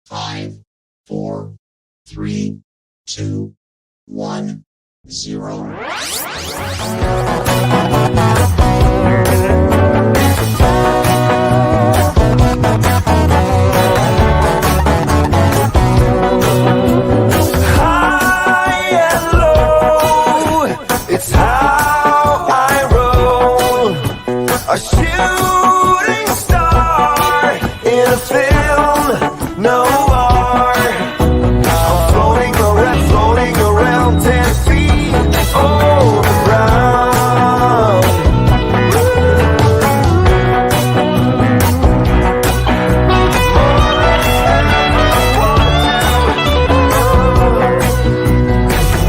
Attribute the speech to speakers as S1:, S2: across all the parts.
S1: 5, 4, 3, 2, 1, 0.
S2: High and low, it's how I roll. A shooting star in a film noir. I'm floating around 10 feet over the ground.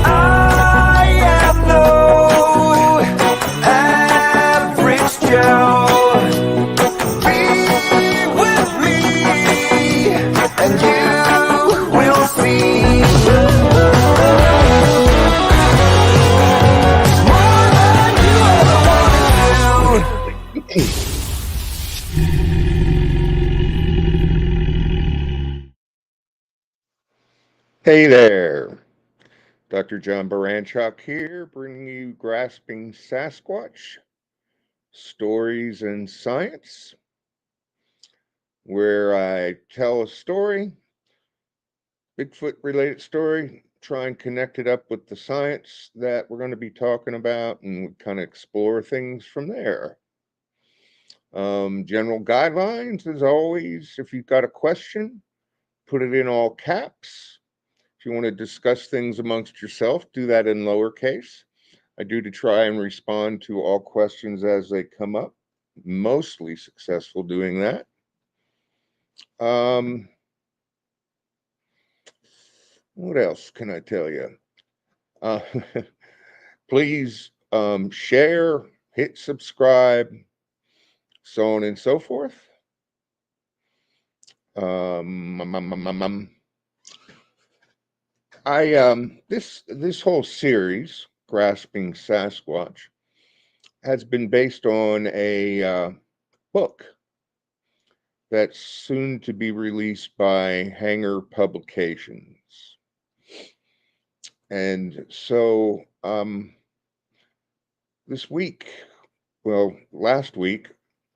S2: I am no average Joe. Be with me, and you will see. More than you ever wanted to.
S3: Hey there, Dr. John Baranchuk here, bringing you Grasping Sasquatch, Stories and Science, where I tell a story, Bigfoot-related story, try and connect it up with the science that we're going to be talking about, and we kind of explore things from there. General guidelines, as always, if you've got a question, put it in all caps. If you want to discuss things amongst yourself, do that in lowercase. I do to try and respond to all questions as they come up. Mostly successful doing that. What else can I tell you? Please share, hit subscribe, so on and so forth. This whole series, Grasping Sasquatch, has been based on a book that's soon to be released by Hanger Publications. And so this week, well, last week,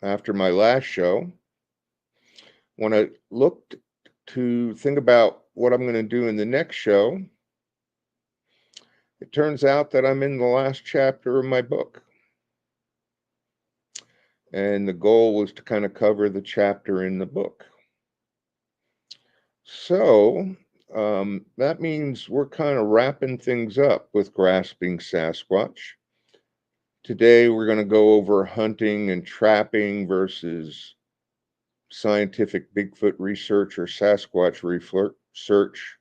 S3: after my last show, when I looked to think about what I'm going to do in the next show, it turns out that I'm in the last chapter of my book. And the goal was to kind of cover the chapter in the book. So that means we're kind of wrapping things up with Grasping Sasquatch. Today we're going to go over hunting and trapping versus scientific Bigfoot research or Sasquatch research.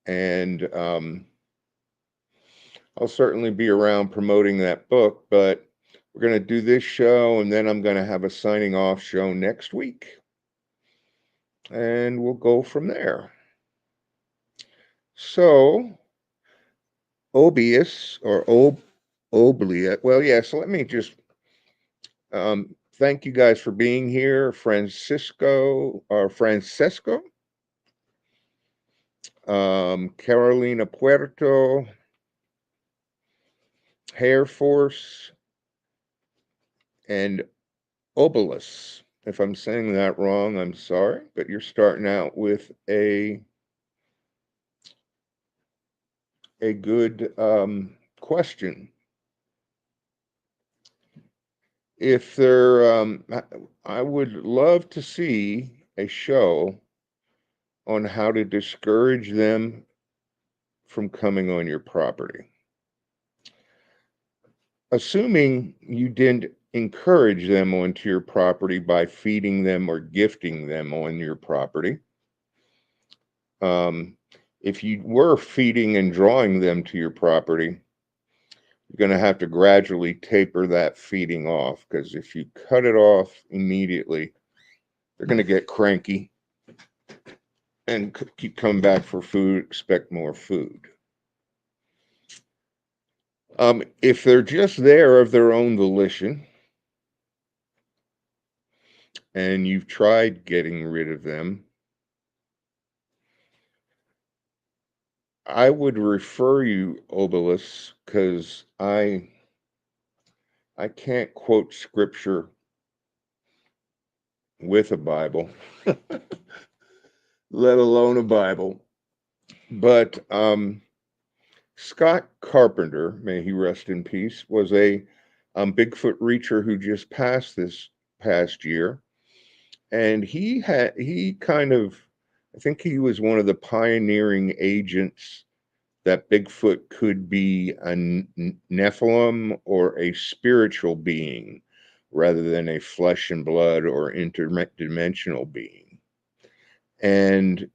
S3: And I'll certainly be around promoting that book, but we're going to do this show, and then I'm going to have a signing off show next week. And we'll go from there. So, Obius, or Oblia, well, yeah, so let me just thank you guys for being here. Francesco, Carolina Puerto, Hair Force, and Obolus. If I'm saying that wrong, I'm sorry, but you're starting out with a good question. If there, I would love to see a show on how to discourage them from coming on your property. Assuming you didn't encourage them onto your property by feeding them or gifting them on your property. If you were feeding and drawing them to your property, you're going to have to gradually taper that feeding off, because if you cut it off immediately, they're going to get cranky and keep coming back for food, expect more food. If they're just there of their own volition, and you've tried getting rid of them, I would refer you, Obelus, because I can't quote scripture with a Bible, let alone a Bible. But Scott Carpenter, may he rest in peace, was a Bigfoot reacher who just passed this past year, and he kind of, I think he was one of the pioneering agents that Bigfoot could be a Nephilim or a spiritual being rather than a flesh and blood or interdimensional being. And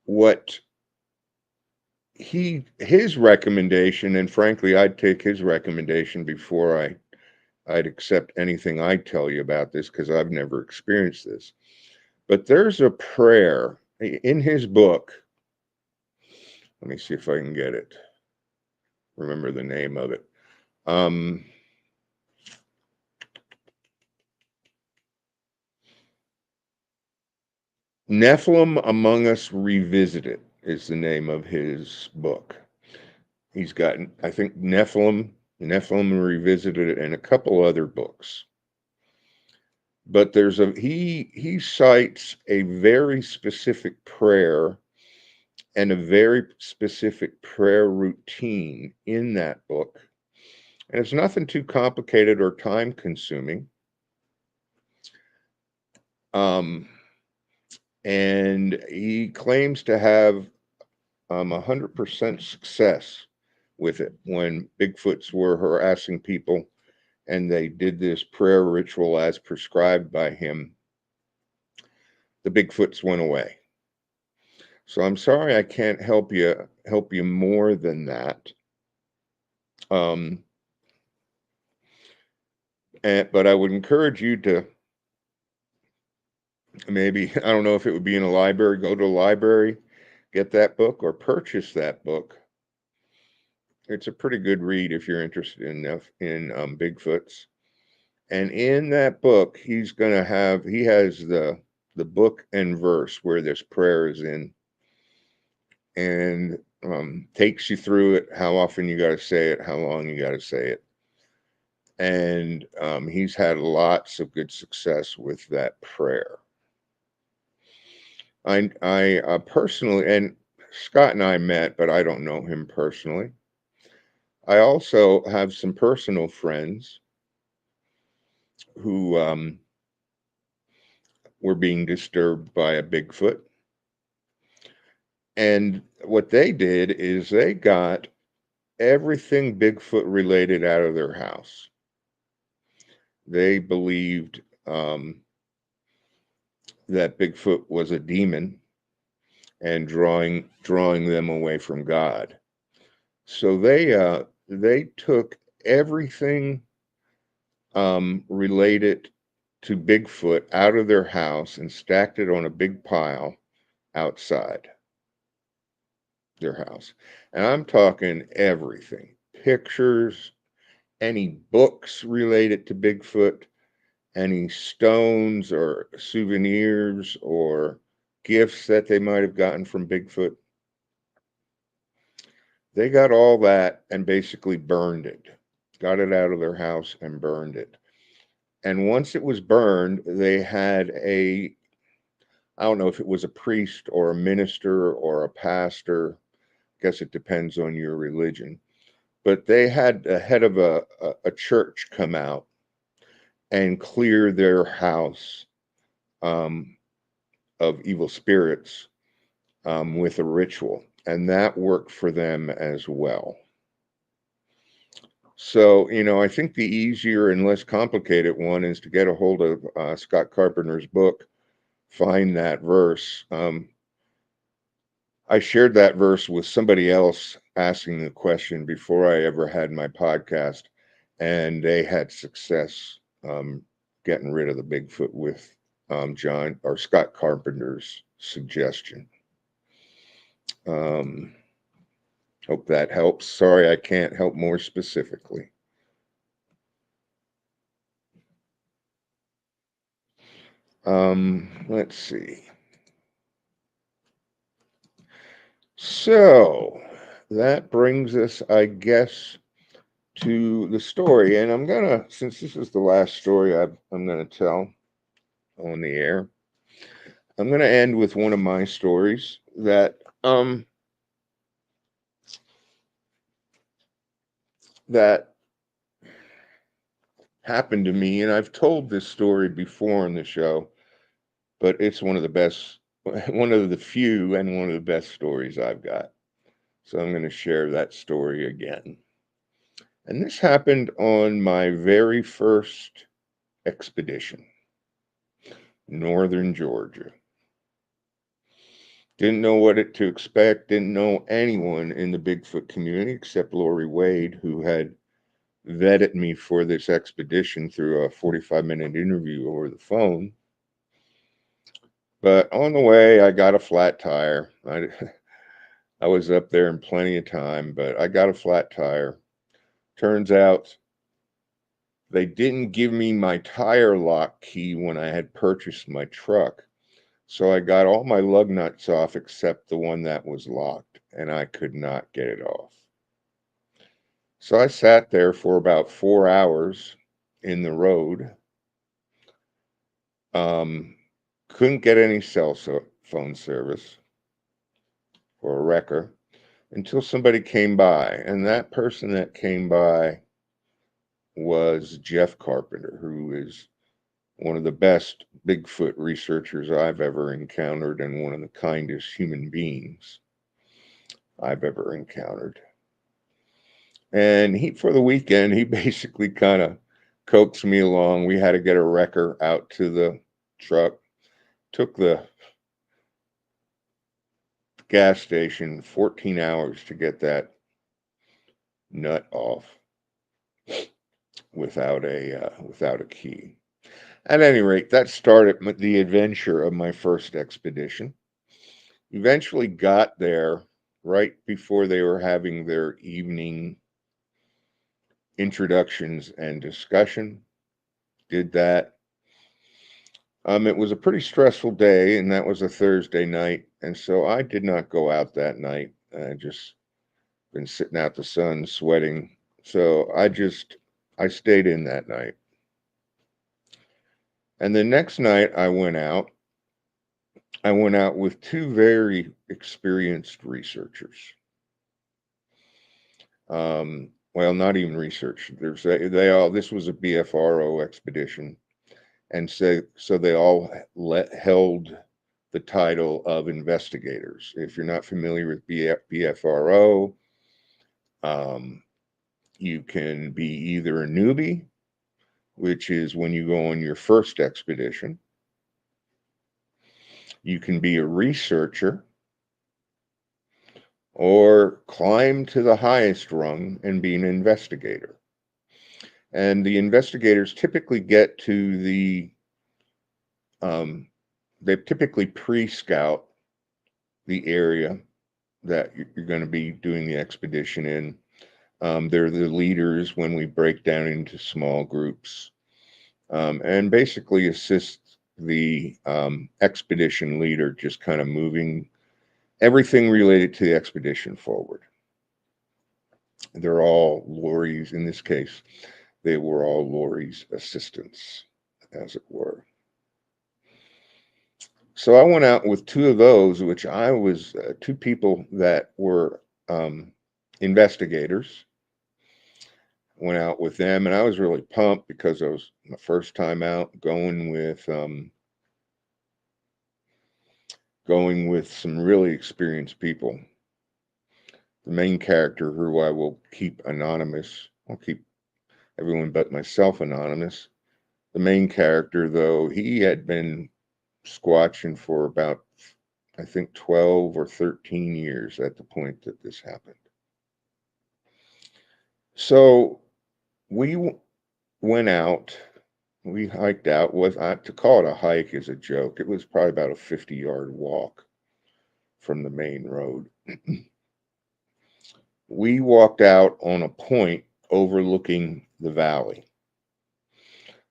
S3: what his recommendation, and frankly, I'd take his recommendation before I'd accept anything I tell you about this because I've never experienced this. But there's a prayer in his book. Let me see if I can get it. Remember the name of it. Nephilim Among Us Revisited is the name of his book. He's got, I think, Nephilim Revisited, and a couple other books. But there's he cites a very specific prayer and a very specific prayer routine in that book. And it's nothing too complicated or time consuming. And he claims to have 100% success with it when Bigfoots were harassing people and they did this prayer ritual as prescribed by him. The Bigfoots went away. So I'm sorry I can't help you more than that. But I would encourage you to maybe, I don't know if it would be in a library, go to a library, get that book, or purchase that book. It's a pretty good read if you're interested in Bigfoots. And in that book, he has the book and verse where this prayer is in, and takes you through it, how often you got to say it, how long you got to say it. And he's had lots of good success with that prayer. I personally, and Scott and I met, but I don't know him personally. I also have some personal friends who were being disturbed by a Bigfoot. And what they did is they got everything Bigfoot related out of their house. They believed that Bigfoot was a demon and drawing them away from God. So they took everything related to Bigfoot out of their house and stacked it on a big pile outside their house. And I'm talking everything, pictures, any books related to Bigfoot, any stones or souvenirs or gifts that they might have gotten from Bigfoot. They got all that and basically burned it, got it out of their house and burned it. And once it was burned, they had I don't know if it was a priest or a minister or a pastor, I guess it depends on your religion, but they had a head of a church come out and clear their house of evil spirits with a ritual. And that worked for them as well. So, I think the easier and less complicated one is to get a hold of Scott Carpenter's book, find that verse. I shared that verse with somebody else asking the question before I ever had my podcast, and they had success getting rid of the Bigfoot with John or Scott Carpenter's suggestion. Hope that helps. Sorry, I can't help more specifically. Let's see. So that brings us, I guess, to the story. And I'm gonna, since this is the last story I'm gonna tell on the air, I'm gonna end with one of my stories that happened to me, and I've told this story before on the show, but it's one of the best, one of the few, and one of the best stories I've got. So I'm going to share that story again. And this happened on my very first expedition, northern Georgia. Didn't know what to expect, didn't know anyone in the Bigfoot community except Lori Wade, who had vetted me for this expedition through a 45-minute interview over the phone. But on the way, I got a flat tire. I was up there in plenty of time, but I got a flat tire. Turns out they didn't give me my tire lock key when I had purchased my truck. So I got all my lug nuts off except the one that was locked, and I could not get it off. So I sat there for about 4 hours in the road. Couldn't get any phone service for a wrecker until somebody came by. And that person that came by was Jeff Carpenter, who is one of the best Bigfoot researchers I've ever encountered and one of the kindest human beings I've ever encountered. And for the weekend, he basically kind of coaxed me along. We had to get a wrecker out to the truck. Took the gas station 14 hours to get that nut off without a key. At any rate, that started the adventure of my first expedition. Eventually got there right before they were having their evening introductions and discussion. Did that. It was a pretty stressful day, and that was a Thursday night, and so I did not go out that night. I just been sitting out the sun, sweating. So I stayed in that night. And the next night I went out. I went out with two very experienced researchers. Well, not even research. This was a BFRO expedition, and so they all held the title of investigators. If you're not familiar with BFRO, you can be either a newbie, which is when you go on your first expedition. You can be a researcher, or climb to the highest rung and be an investigator. And the investigators typically get to they typically pre-scout the area that you're going to be doing the expedition in. They're the leaders when we break down into small groups, and basically assist the expedition leader, just kind of moving everything related to the expedition forward. They're all Lori's, in this case, they were all Lori's assistants, as it were. So I went out with two of those, which I was two people that were investigators. Went out with them, and I was really pumped because it was my first time out, going with some really experienced people. The main character, who I will keep anonymous, I'll keep everyone but myself anonymous. The main character, though, he had been squatching for about, I think, 12 or 13 years at the point that this happened. So we went out, we hiked out. To call it a hike is a joke. It was probably about a 50-yard walk from the main road. We walked out on a point overlooking the valley.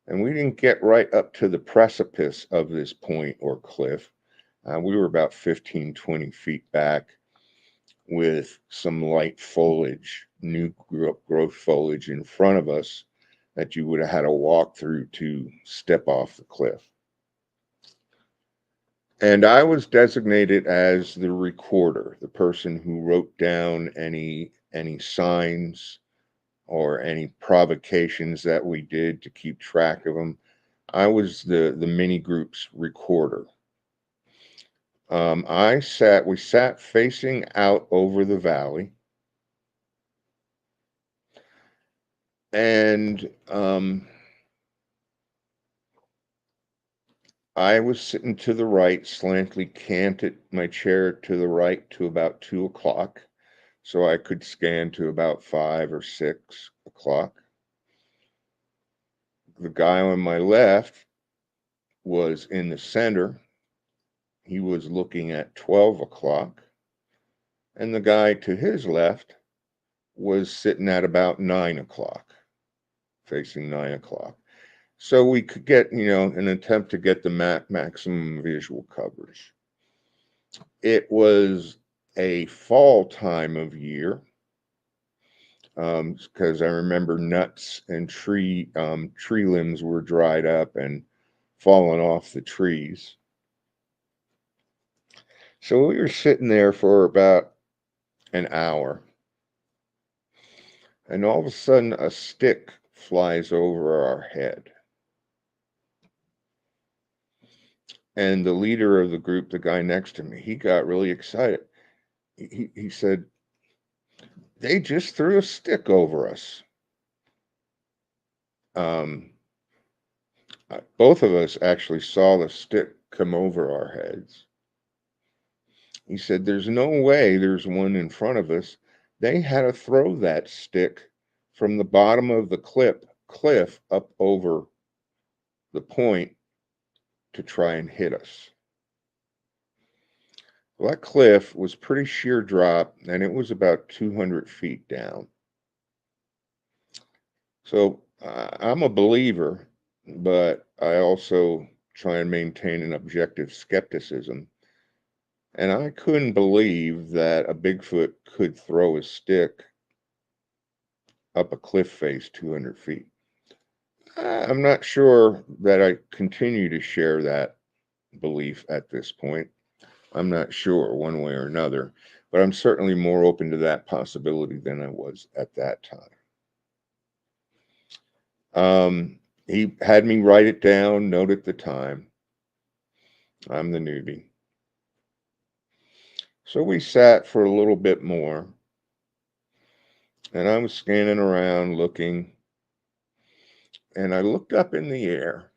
S3: And we didn't get right up to the precipice of this point or cliff. We were about 15, 20 feet back with some light foliage, new growth foliage in front of us that you would have had to walk through to step off the cliff. And I was designated as the recorder, the person who wrote down any signs or any provocations that we did to keep track of them. I was the mini group's recorder. We sat facing out over the valley, and I was sitting to the right, slantly canted my chair to the right to about 2 o'clock, so I could scan to about 5 or 6 o'clock. The guy on my left was in the center. He was looking at 12 o'clock. And the guy to his left was sitting at about 9 o'clock, facing 9 o'clock. So we could get, an attempt to get the maximum visual coverage. It was a fall time of year, because I remember nuts and tree limbs were dried up and fallen off the trees. So we were sitting there for about an hour, and all of a sudden a stick flies over our head. And the leader of the group, the guy next to me, he got really excited. He said, "They just threw a stick over us." Both of us actually saw the stick come over our heads. He said, "There's no way there's one in front of us. They had to throw that stick from the bottom of the cliff up over the point to try and hit us." Well, that cliff was pretty sheer drop, and it was about 200 feet down. So I'm a believer, but I also try and maintain an objective skepticism. And I couldn't believe that a Bigfoot could throw a stick up a cliff face 200 feet. I'm not sure that I continue to share that belief at this point. I'm not sure one way or another, but I'm certainly more open to that possibility than I was at that time. He had me write it down, note at the time. I'm the newbie. So we sat for a little bit more, and I was scanning around looking, and I looked up in the air,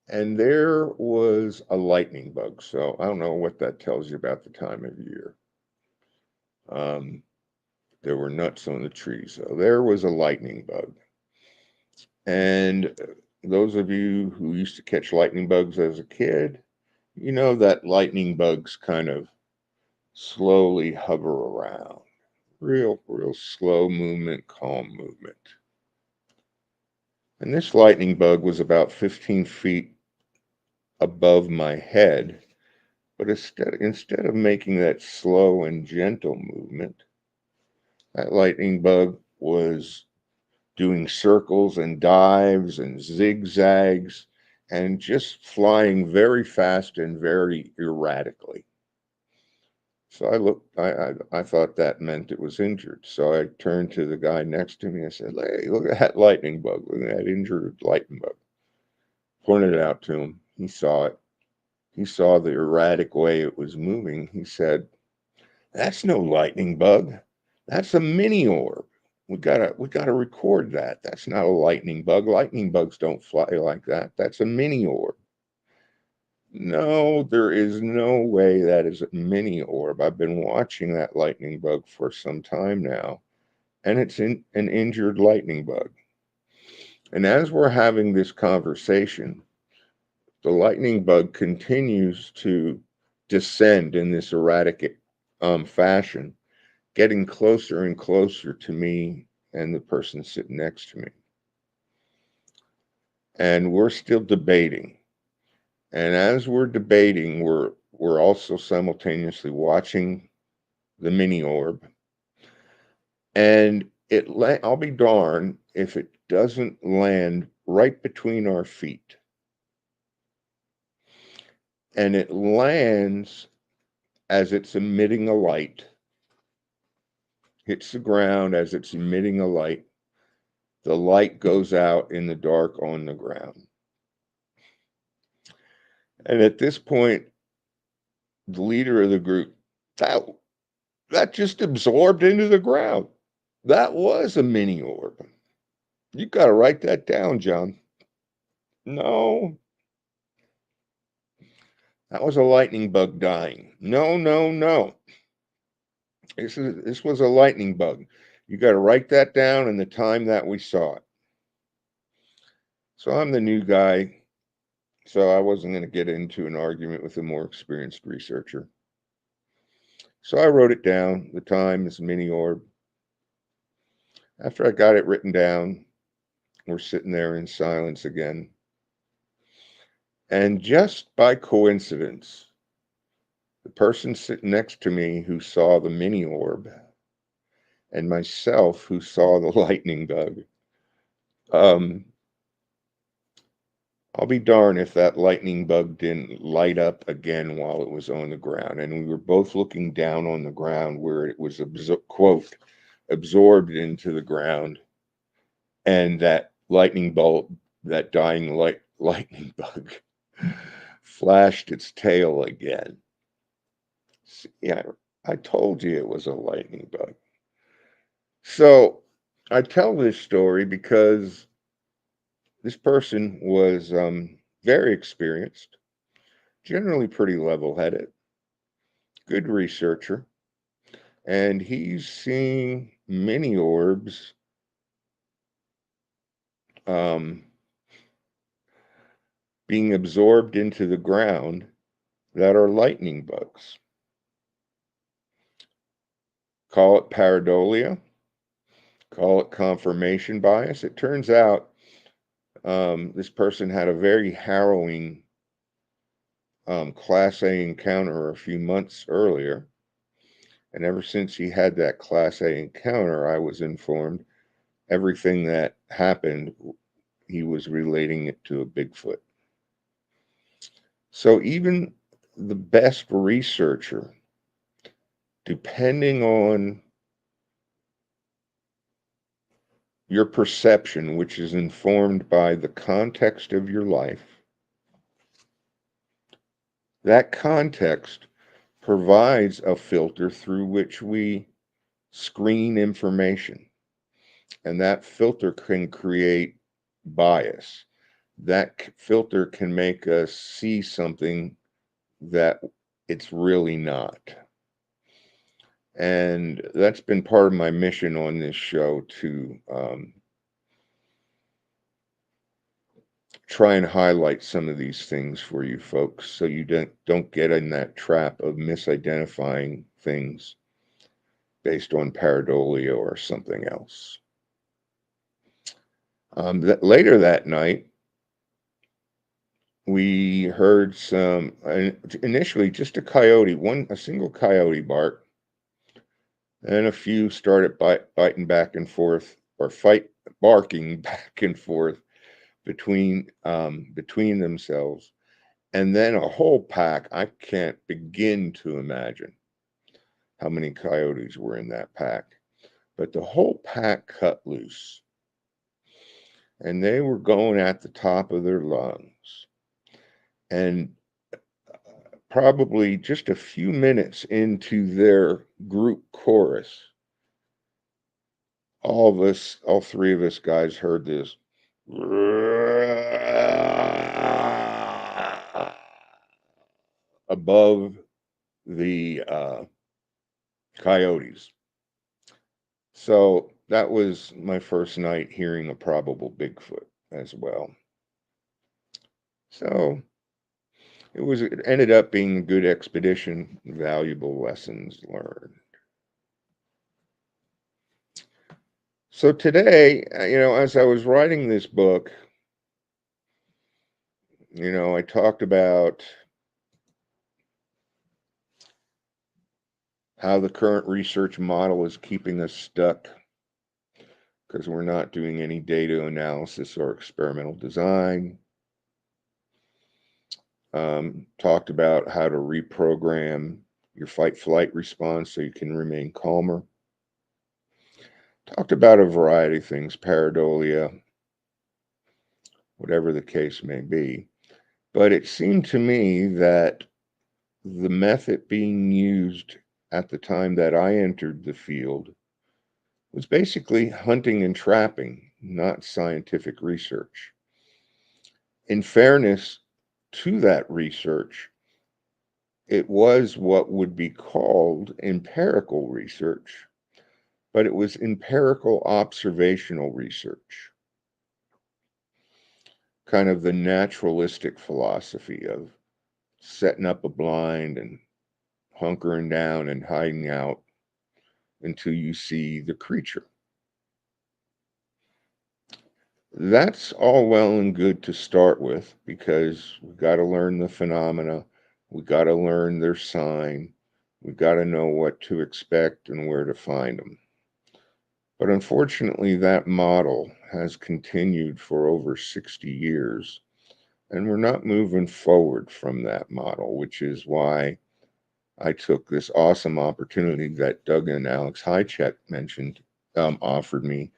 S3: and there was a lightning bug. So I don't know what that tells you about the time of year. There were nuts on the tree, so there was a lightning bug. And those of you who used to catch lightning bugs as a kid, you know that lightning bugs kind of slowly hover around. Real slow movement, calm movement. And this lightning bug was about 15 feet above my head, but instead of making that slow and gentle movement, that lightning bug was doing circles and dives and zigzags and just flying very fast and very erratically. So I thought that meant it was injured. So I turned to the guy next to me. I said, "Hey, look at that lightning bug. Look at that injured lightning bug." Pointed it out to him. He saw it. He saw the erratic way it was moving. He said, "That's no lightning bug. That's a mini orb. We gotta record that. That's not a lightning bug. Lightning bugs don't fly like that. That's a mini orb." No, there is no way that is a mini orb. I've been watching that lightning bug for some time now, and it's an injured lightning bug. And as we're having this conversation, the lightning bug continues to descend in this erratic fashion, getting closer and closer to me and the person sitting next to me. and we're still debating. And as we're debating, we're also simultaneously watching the mini orb. And I'll be darned if it doesn't land right between our feet. And it lands as it's emitting a light, hits the ground as it's emitting a light. The light goes out in the dark on the ground. And at this point, the leader of the group, that just absorbed into the ground. That was a mini orb. You got to write that down, John. No, that was a lightning bug dying. No, no, no. This was a lightning bug. You got to write that down and the time that we saw it. So I'm the new guy, so I wasn't going to get into an argument with a more experienced researcher. So I wrote it down. The time is mini orb. After I got it written down, we're sitting there in silence again. And just by coincidence, the person sitting next to me who saw the mini orb and myself who saw the lightning bug, I'll be darned if that lightning bug didn't light up again while it was on the ground. And we were both looking down on the ground where it was, quote, absorbed into the ground. And that lightning bolt, that dying lightning bug, flashed its tail again. Yeah, I told you it was a lightning bug. So I tell this story because this person was very experienced, generally pretty level-headed, good researcher, and he's seeing mini orbs being absorbed into the ground that are lightning bugs. Call it pareidolia, call it confirmation bias. It turns out this person had a very harrowing Class A encounter a few months earlier. And ever since he had that Class A encounter, I was informed everything that happened, he was relating it to a Bigfoot. So even the best researcher, depending on your perception, which is informed by the context of your life, that context provides a filter through which we screen information. And that filter can create bias. That filter can make us see something that it's really not. And that's been part of my mission on this show, to try and highlight some of these things for you folks so you don't get in that trap of misidentifying things based on pareidolia or something else. Later that night, we heard initially just a single coyote bark, and a few started biting back and forth, or barking back and forth between themselves, and then a whole pack. I can't begin to imagine how many coyotes were in that pack, but the whole pack cut loose, and they were going at the top of their lungs. And probably just a few minutes into their group chorus, all three of us guys heard this above the coyotes. So that was my first night hearing a probable Bigfoot as well. So it ended up being a good expedition, valuable lessons learned. So today, as I was writing this book, I talked about how the current research model is keeping us stuck because we're not doing any data analysis or experimental design. Talked about how to reprogram your fight-flight response so you can remain calmer. Talked about a variety of things, pareidolia, whatever the case may be. But it seemed to me that the method being used at the time that I entered the field was basically hunting and trapping, not scientific research. In fairness to that research, it was what would be called empirical research, but it was empirical observational research, kind of the naturalistic philosophy of setting up a blind and hunkering down and hiding out until you see the creature. That's all well and good to start with because we've got to learn the phenomena, we've got to learn their sign, we've got to know what to expect and where to find them. But unfortunately, that model has continued for over 60 years, and we're not moving forward from that model, which is why I took this awesome opportunity that Doug and Alex Hychek mentioned, offered me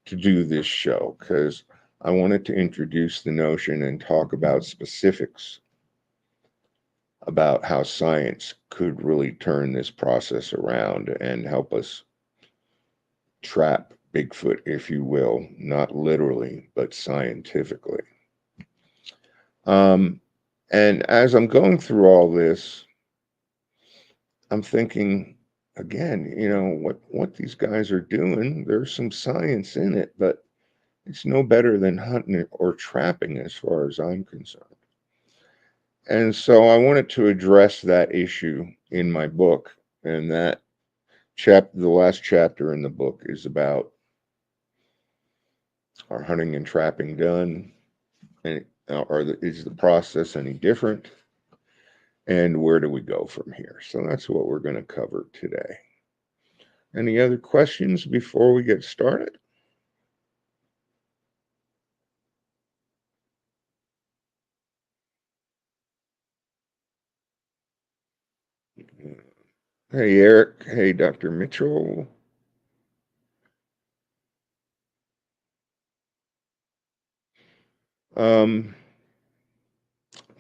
S3: to do this show, because I wanted to introduce the notion and talk about specifics about how science could really turn this process around and help us trap Bigfoot, if you will, not literally, but scientifically. And as I'm going through all this, I'm thinking again, what these guys are doing, there's some science in it, but it's no better than hunting or trapping as far as I'm concerned. And so I wanted to address that issue in my book, and that the last chapter in the book is about, are hunting and trapping done, and is the process any different, and where do we go from here? So that's what we're going to cover today. Any other questions before we get started? Hey, Eric. Hey, Dr. Mitchell.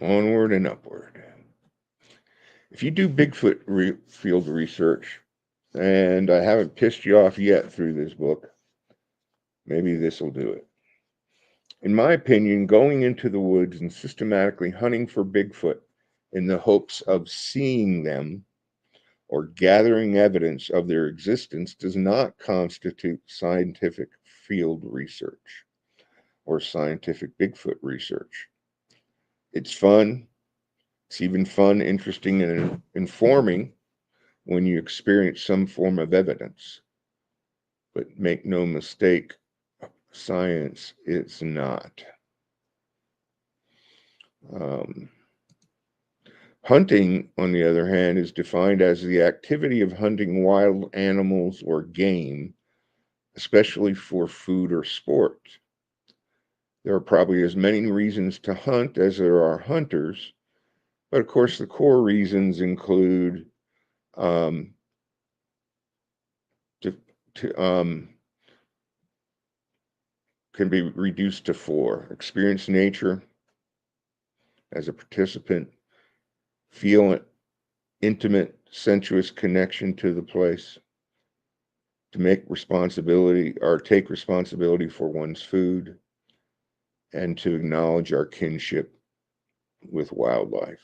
S3: Onward and upward. If you do Bigfoot field research, and I haven't pissed you off yet through this book, maybe this will do it. In my opinion, going into the woods and systematically hunting for Bigfoot in the hopes of seeing them or gathering evidence of their existence does not constitute scientific field research or scientific Bigfoot research. It's fun. It's even fun, interesting, and informing when you experience some form of evidence. But make no mistake, science is not. Hunting, on the other hand, is defined as the activity of hunting wild animals or game, especially for food or sport. There are probably as many reasons to hunt as there are hunters, but of course, the core reasons include um, can be reduced to four: experience nature as a participant, feel an intimate, sensuous connection to the place, to take responsibility for one's food, and to acknowledge our kinship with wildlife.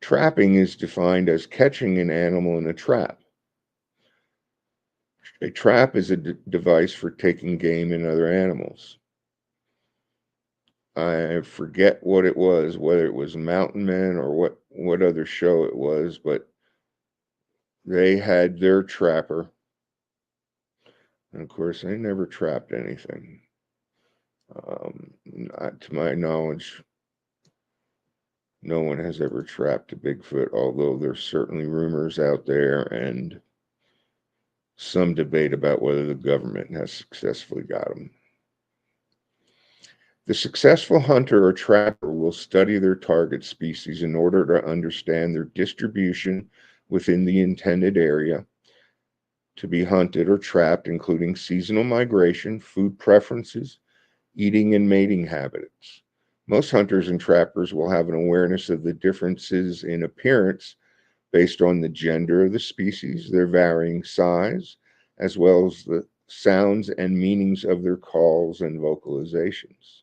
S3: Trapping is defined as catching an animal in a trap. A trap is a device for taking game and other animals. I forget what it was, whether it was Mountain Men or what other show it was, but they had their trapper. And of course, they never trapped anything. To my knowledge, no one has ever trapped a Bigfoot, although there's certainly rumors out there and some debate about whether the government has successfully got them. The successful hunter or trapper will study their target species in order to understand their distribution within the intended area to be hunted or trapped, including seasonal migration, food preferences, eating and mating habits. Most hunters and trappers will have an awareness of the differences in appearance based on the gender of the species, their varying size, as well as the sounds and meanings of their calls and vocalizations.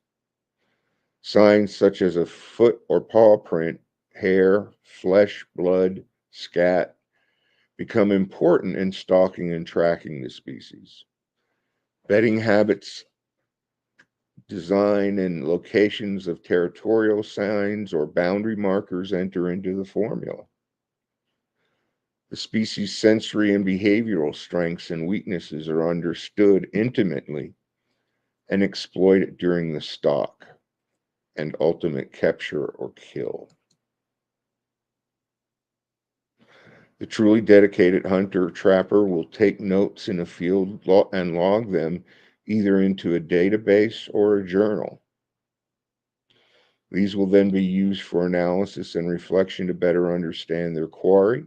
S3: Signs such as a foot or paw print, hair, flesh, blood, scat become important in stalking and tracking the species. Bedding habits, design, and locations of territorial signs or boundary markers enter into the formula. The species' sensory and behavioral strengths and weaknesses are understood intimately and exploited during the stalk and ultimate capture or kill. The truly dedicated hunter-trapper will take notes in a field and log them either into a database or a journal. These will then be used for analysis and reflection to better understand their quarry,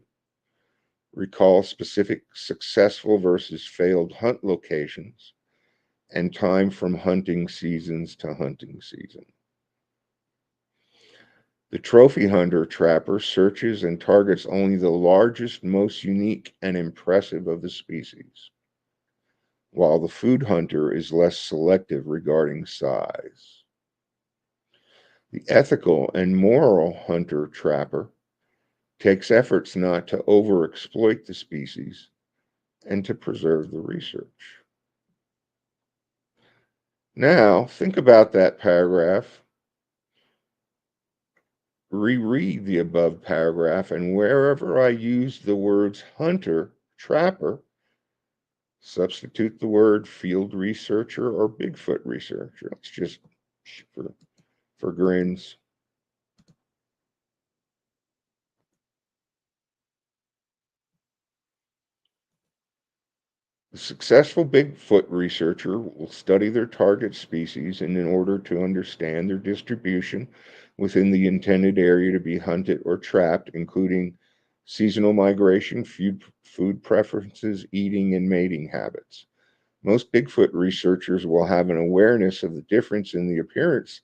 S3: recall specific successful versus failed hunt locations, and time from hunting seasons to hunting season. The trophy hunter-trapper searches and targets only the largest, most unique, and impressive of the species, while the food hunter is less selective regarding size. The ethical and moral hunter-trapper takes efforts not to overexploit the species and to preserve the research. Now, think about that paragraph. Reread the above paragraph, and wherever I use the words hunter, trapper, substitute the word field researcher or Bigfoot researcher. Let's just, for grins. The successful Bigfoot researcher will study their target species and in order to understand their distribution within the intended area to be hunted or trapped, including seasonal migration, food preferences, eating, and mating habits. Most Bigfoot researchers will have an awareness of the difference in the appearance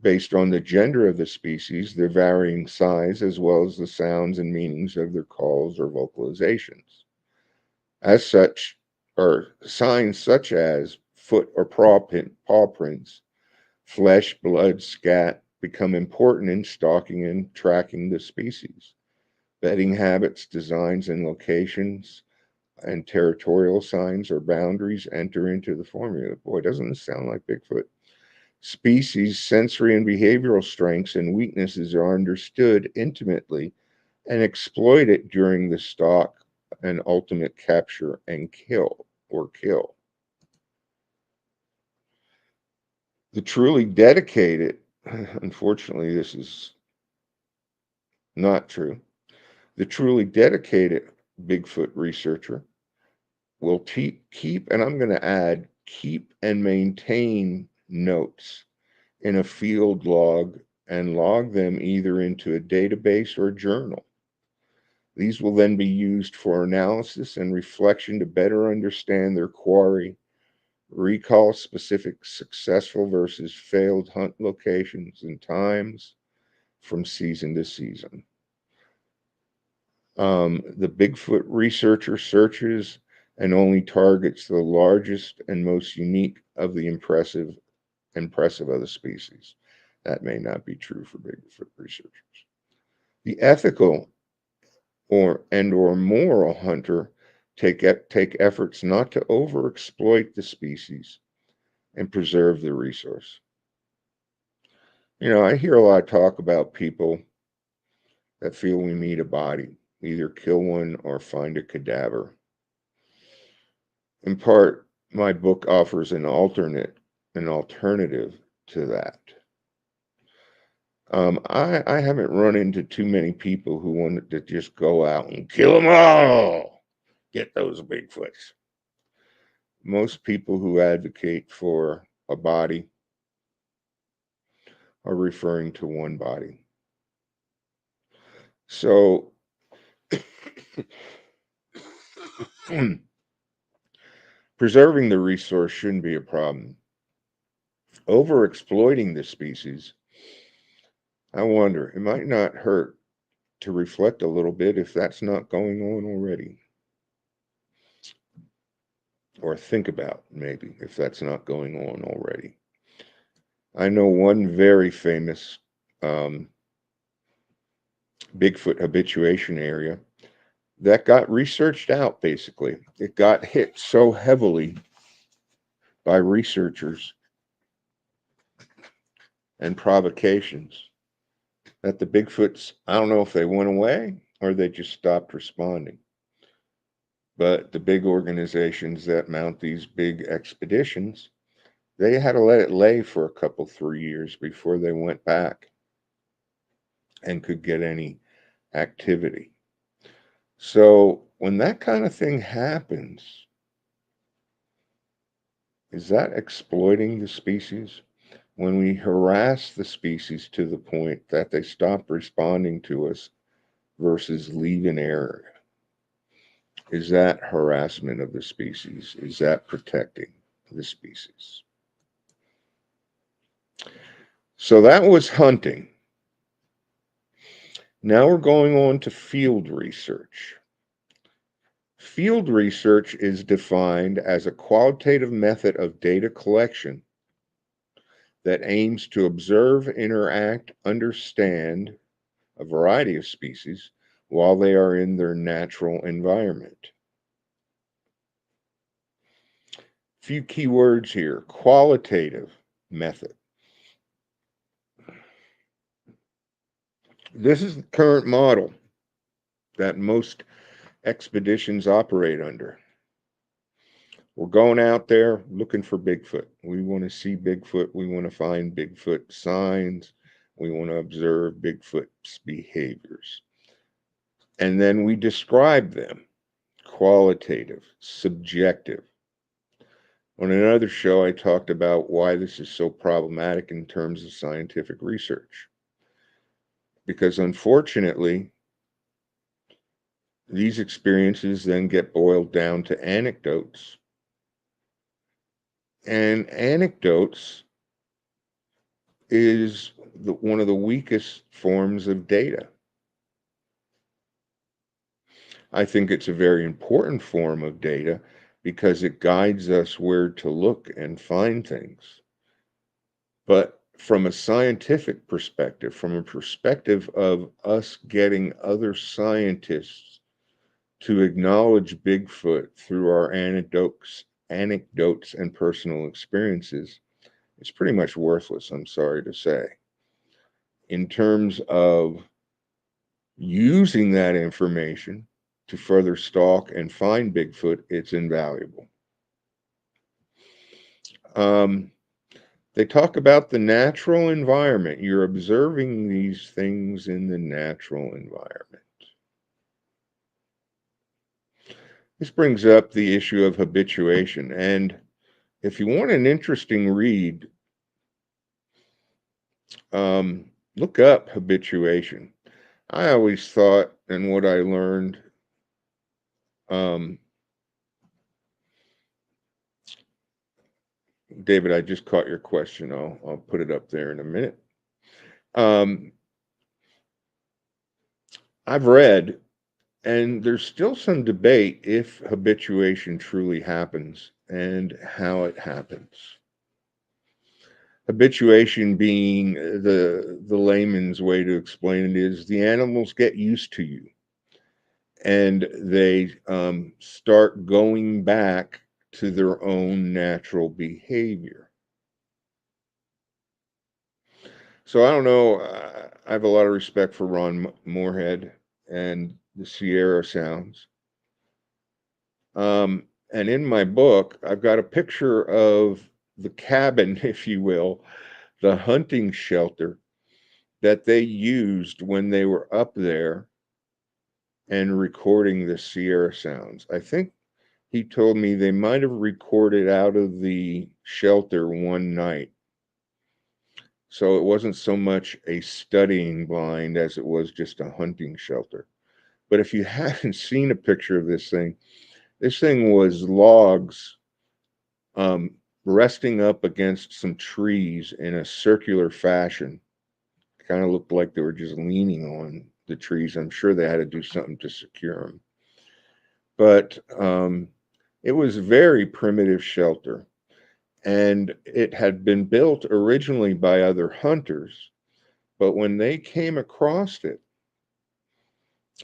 S3: based on the gender of the species, their varying size, as well as the sounds and meanings of their calls or vocalizations. As such, or signs such as foot or paw prints, flesh, blood, scat become important in stalking and tracking the species. Bedding habits, designs, and locations and territorial signs or boundaries enter into the formula. Boy, doesn't this sound like Bigfoot? Species, sensory and behavioral strengths and weaknesses are understood intimately and exploited during the stalk and ultimate capture and kill. The truly dedicated, unfortunately, this is not true. The truly dedicated Bigfoot researcher will keep, and I'm going to add, keep and maintain notes in a field log and log them either into a database or journal. These will then be used for analysis and reflection to better understand their quarry, recall specific successful versus failed hunt locations and times from season to season. The Bigfoot researcher searches and only targets the largest and most unique of the impressive of the species. That may not be true for Bigfoot researchers. The ethical or moral hunter take efforts not to overexploit the species and preserve the resource. You know, I hear a lot of talk about people that feel we need a body, either kill one or find a cadaver. In part, my book offers an alternative to that. I haven't run into too many people who wanted to just go out and kill them all, get those Bigfoots. Most people who advocate for a body are referring to one body. So, preserving the resource shouldn't be a problem. Overexploiting the species, I wonder, it might not hurt to reflect a little bit if that's not going on already. Or think about, maybe, if that's not going on already. I know one very famous Bigfoot habituation area that got researched out, basically. It got hit so heavily by researchers and provocations that the Bigfoots, I don't know if they went away or they just stopped responding. But the big organizations that mount these big expeditions, they had to let it lay for a couple, 3 years before they went back and could get any activity. So when that kind of thing happens, is that exploiting the species? When we harass the species to the point that they stop responding to us versus leave an area, is that harassment of the species? Is that protecting the species? So that was hunting. Now we're going on to field research. Field research is defined as a qualitative method of data collection that aims to observe, interact, understand a variety of species while they are in their natural environment. Few key words here. Qualitative method. This is the current model that most expeditions operate under. We're going out there looking for Bigfoot. We want to see Bigfoot. We want to find Bigfoot signs. We want to observe Bigfoot's behaviors. And then we describe them. Qualitative, subjective. On another show, I talked about why this is so problematic in terms of scientific research. Because unfortunately, these experiences then get boiled down to anecdotes. And anecdotes is one of the weakest forms of data. I think it's a very important form of data because it guides us where to look and find things. But from a scientific perspective, from a perspective of us getting other scientists to acknowledge Bigfoot through our anecdotes and personal experiences, it's pretty much worthless, I'm sorry to say. In terms of using that information to further stalk and find Bigfoot, it's invaluable. They talk about the natural environment. You're observing these things in the natural environment. This brings up the issue of habituation. And if you want an interesting read, look up habituation. I always thought, and what I learned, David, I just caught your question. I'll put it up there in a minute. I've read, and there's still some debate if habituation truly happens and how it happens. Habituation being the layman's way to explain it is the animals get used to you and they start going back to their own natural behavior. So I don't know. I have a lot of respect for Ron Moorhead and the Sierra Sounds. And in my book, I've got a picture of the cabin, if you will, the hunting shelter that they used when they were up there and recording the Sierra sounds. I think he told me they might have recorded out of the shelter one night. So it wasn't so much a studying blind as it was just a hunting shelter. But if you haven't seen a picture of this thing was logs resting up against some trees in a circular fashion. Kind of looked like they were just leaning on the trees. I'm sure they had to do something to secure them. But it was a very primitive shelter. And it had been built originally by other hunters. But when they came across it,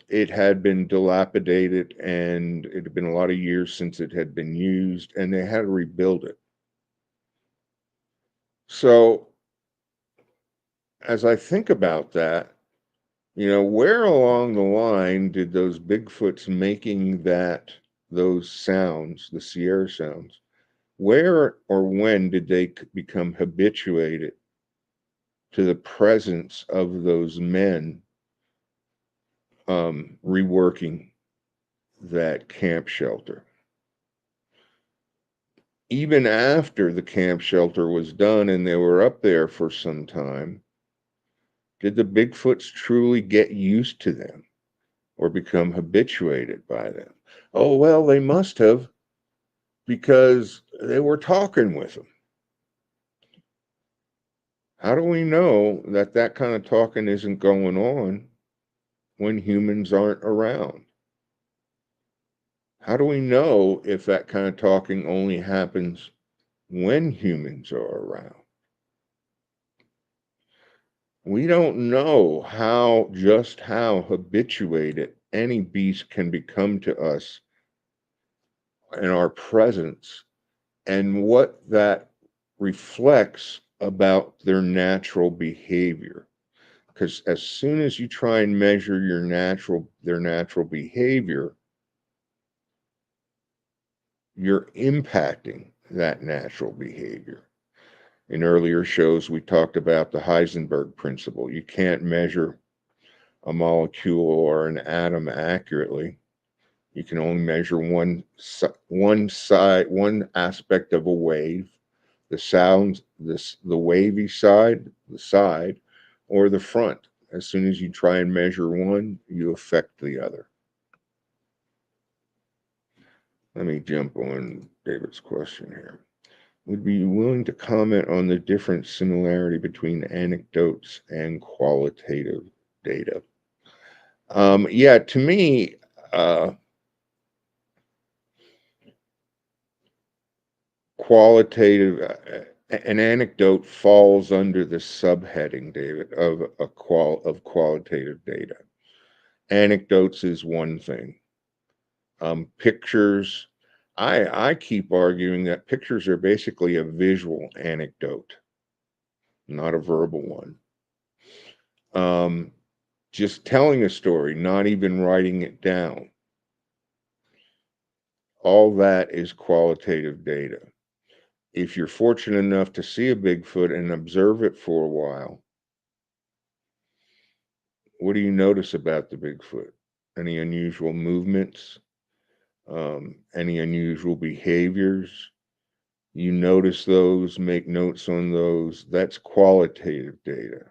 S3: it had been dilapidated and it had been a lot of years since it had been used, and they had to rebuild it. So, as I think about that, where along the line did those Bigfoots making those sounds, the Sierra sounds, where or when did they become habituated to the presence of those men reworking that camp shelter? Even after the camp shelter was done and they were up there for some time, did the Bigfoots truly get used to them or become habituated by them? Oh, well, they must have, because they were talking with them. How do we know that kind of talking isn't going on when humans aren't around? How do we know if that kind of talking only happens when humans are around? We don't know just how habituated any beast can become to us and our presence, and what that reflects about their natural behavior. Because as soon as you try and measure their natural behavior, you're impacting that natural behavior. In earlier shows, we talked about the Heisenberg principle. You can't measure a molecule or an atom accurately. You can only measure one aspect of a wave, the sound, the wavy side, the side, or the front. As soon as you try and measure one, you affect the other. Let me jump on David's question here. Would be willing to comment on the different similarity between anecdotes and qualitative data? Yeah, to me, an anecdote falls under the subheading, David, of qualitative data. Anecdotes is one thing. Pictures, I keep arguing that pictures are basically a visual anecdote, not a verbal one. Just telling a story, not even writing it down. All that is qualitative data. If you're fortunate enough to see a Bigfoot and observe it for a while, what do you notice about the Bigfoot? Any unusual movements? Any unusual behaviors? You notice those, make notes on those. That's qualitative data.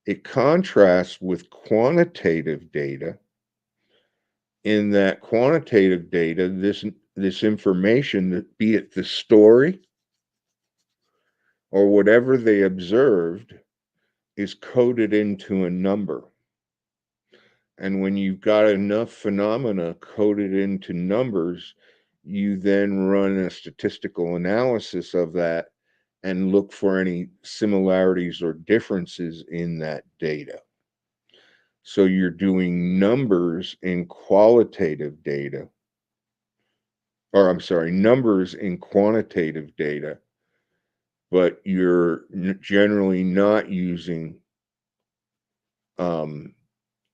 S3: It contrasts with quantitative data in that quantitative data, this information, be it the story or whatever they observed, is coded into a number. And when you've got enough phenomena coded into numbers, you then run a statistical analysis of that and look for any similarities or differences in that data. So you're doing numbers in qualitative data, or I'm sorry, numbers in quantitative data, but you're generally not using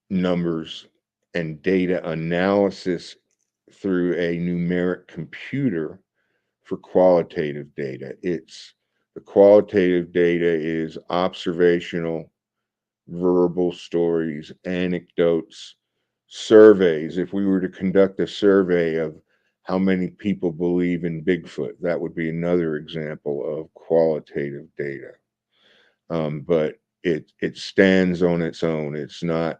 S3: numbers and data analysis through a numeric computer for qualitative data. It's The qualitative data is observational, verbal stories, anecdotes, surveys. If we were to conduct a survey of how many people believe in Bigfoot, that would be another example of qualitative data. But it stands on its own. It's not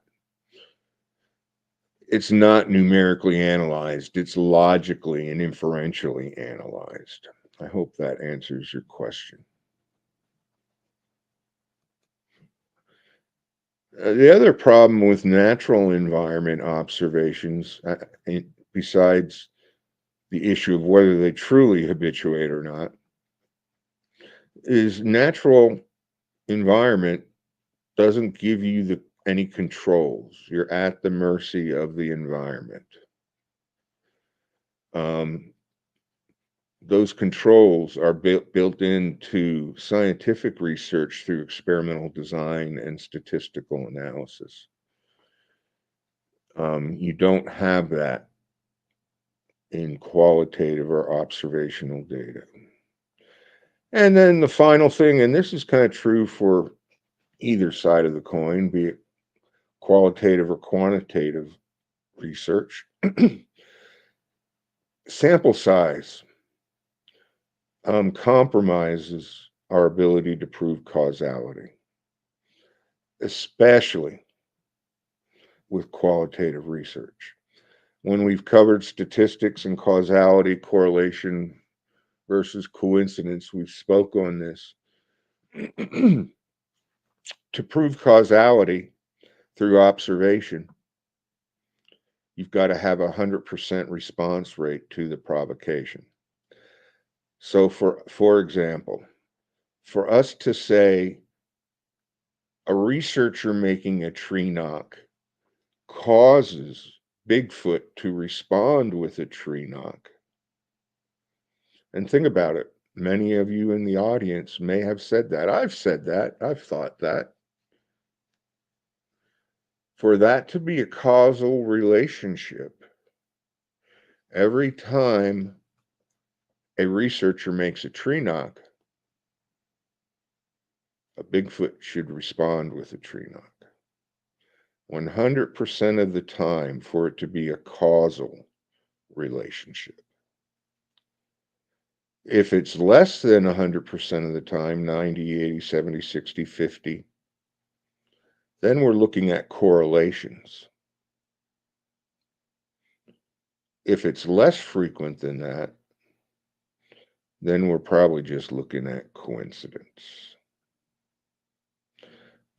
S3: numerically analyzed. It's logically and inferentially analyzed. I hope that answers your question. The other problem with natural environment observations, besides the issue of whether they truly habituate or not, is natural environment doesn't give you any controls. You're at the mercy of the environment. Those controls are built into scientific research through experimental design and statistical analysis. You don't have that in qualitative or observational data. And then the final thing, and this is kind of true for either side of the coin, be it qualitative or quantitative research, sample size compromises our ability to prove causality, especially with qualitative research. When we've covered statistics and causality, correlation versus coincidence, we've spoke on this. To prove causality through observation, you've got to have 100% response rate to the provocation. So for example, for us to say a researcher making a tree knock causes Bigfoot to respond with a tree knock. And think about it. Many of you in the audience may have said that. I've said that. I've thought that. For that to be a causal relationship, every time a researcher makes a tree knock, a Bigfoot should respond with a tree knock. 100% of the time for it to be a causal relationship. If it's less than 100% of the time, 90, 80, 70, 60, 50, then we're looking at correlations. If it's less frequent than that, then we're probably just looking at coincidence.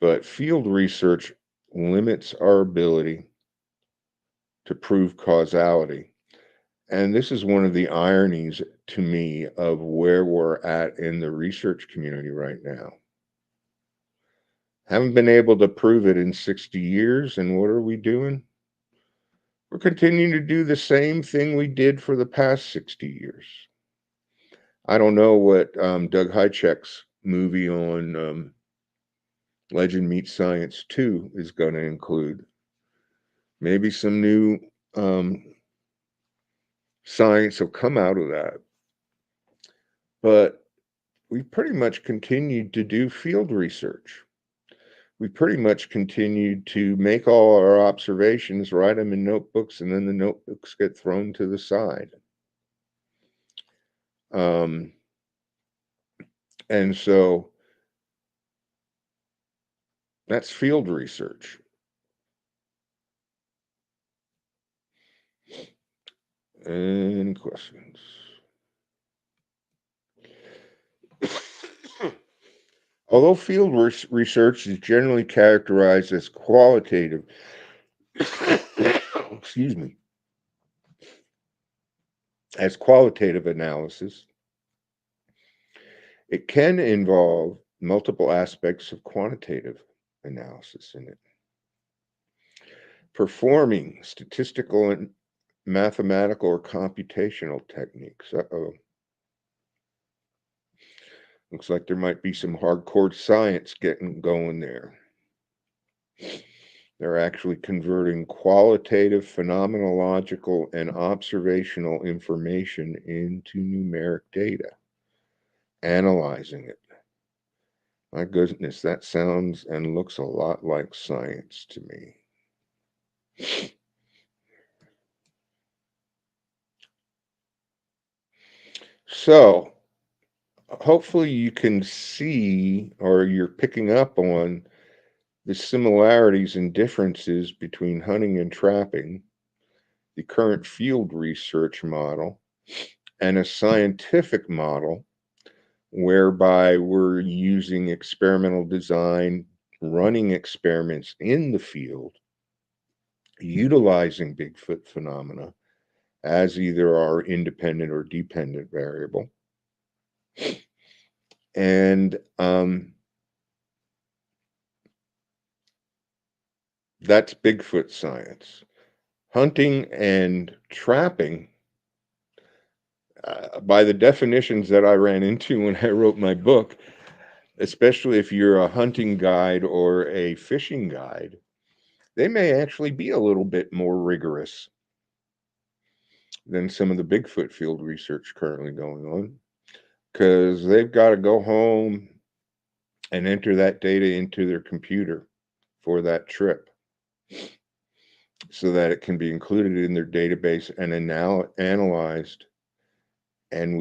S3: But field research limits our ability to prove causality. And this is one of the ironies to me of where we're at in the research community right now. Haven't been able to prove it in 60 years, and what are we doing? We're continuing to do the same thing we did for the past 60 years. I don't know what Doug Hychek's movie on Legend Meets Science 2 is going to include. Maybe some new science will come out of that. But we pretty much continued to do field research. We pretty much continued to make all our observations, write them in notebooks, and then the notebooks get thrown to the side. And so that's field research. Any questions? Although field research is generally characterized as qualitative, excuse me, as qualitative analysis, it can involve multiple aspects of quantitative analysis in it. Performing statistical and mathematical or computational techniques. Looks like there might be some hardcore science getting going there. They're actually converting qualitative, phenomenological, and observational information into numeric data, analyzing it, My goodness, that sounds and looks a lot like science to me. So, hopefully you can see, or you're picking up on, the similarities and differences between hunting and trapping, the current field research model, and a scientific model whereby we're using experimental design, running experiments in the field, utilizing Bigfoot phenomena as either our independent or dependent variable. And that's Bigfoot science. Hunting and trapping, by the definitions that I ran into when I wrote my book, especially if you're a hunting guide or a fishing guide, they may actually be a little bit more rigorous than some of the Bigfoot field research currently going on, because they've got to go home and enter that data into their computer for that trip so that it can be included in their database and analyzed, and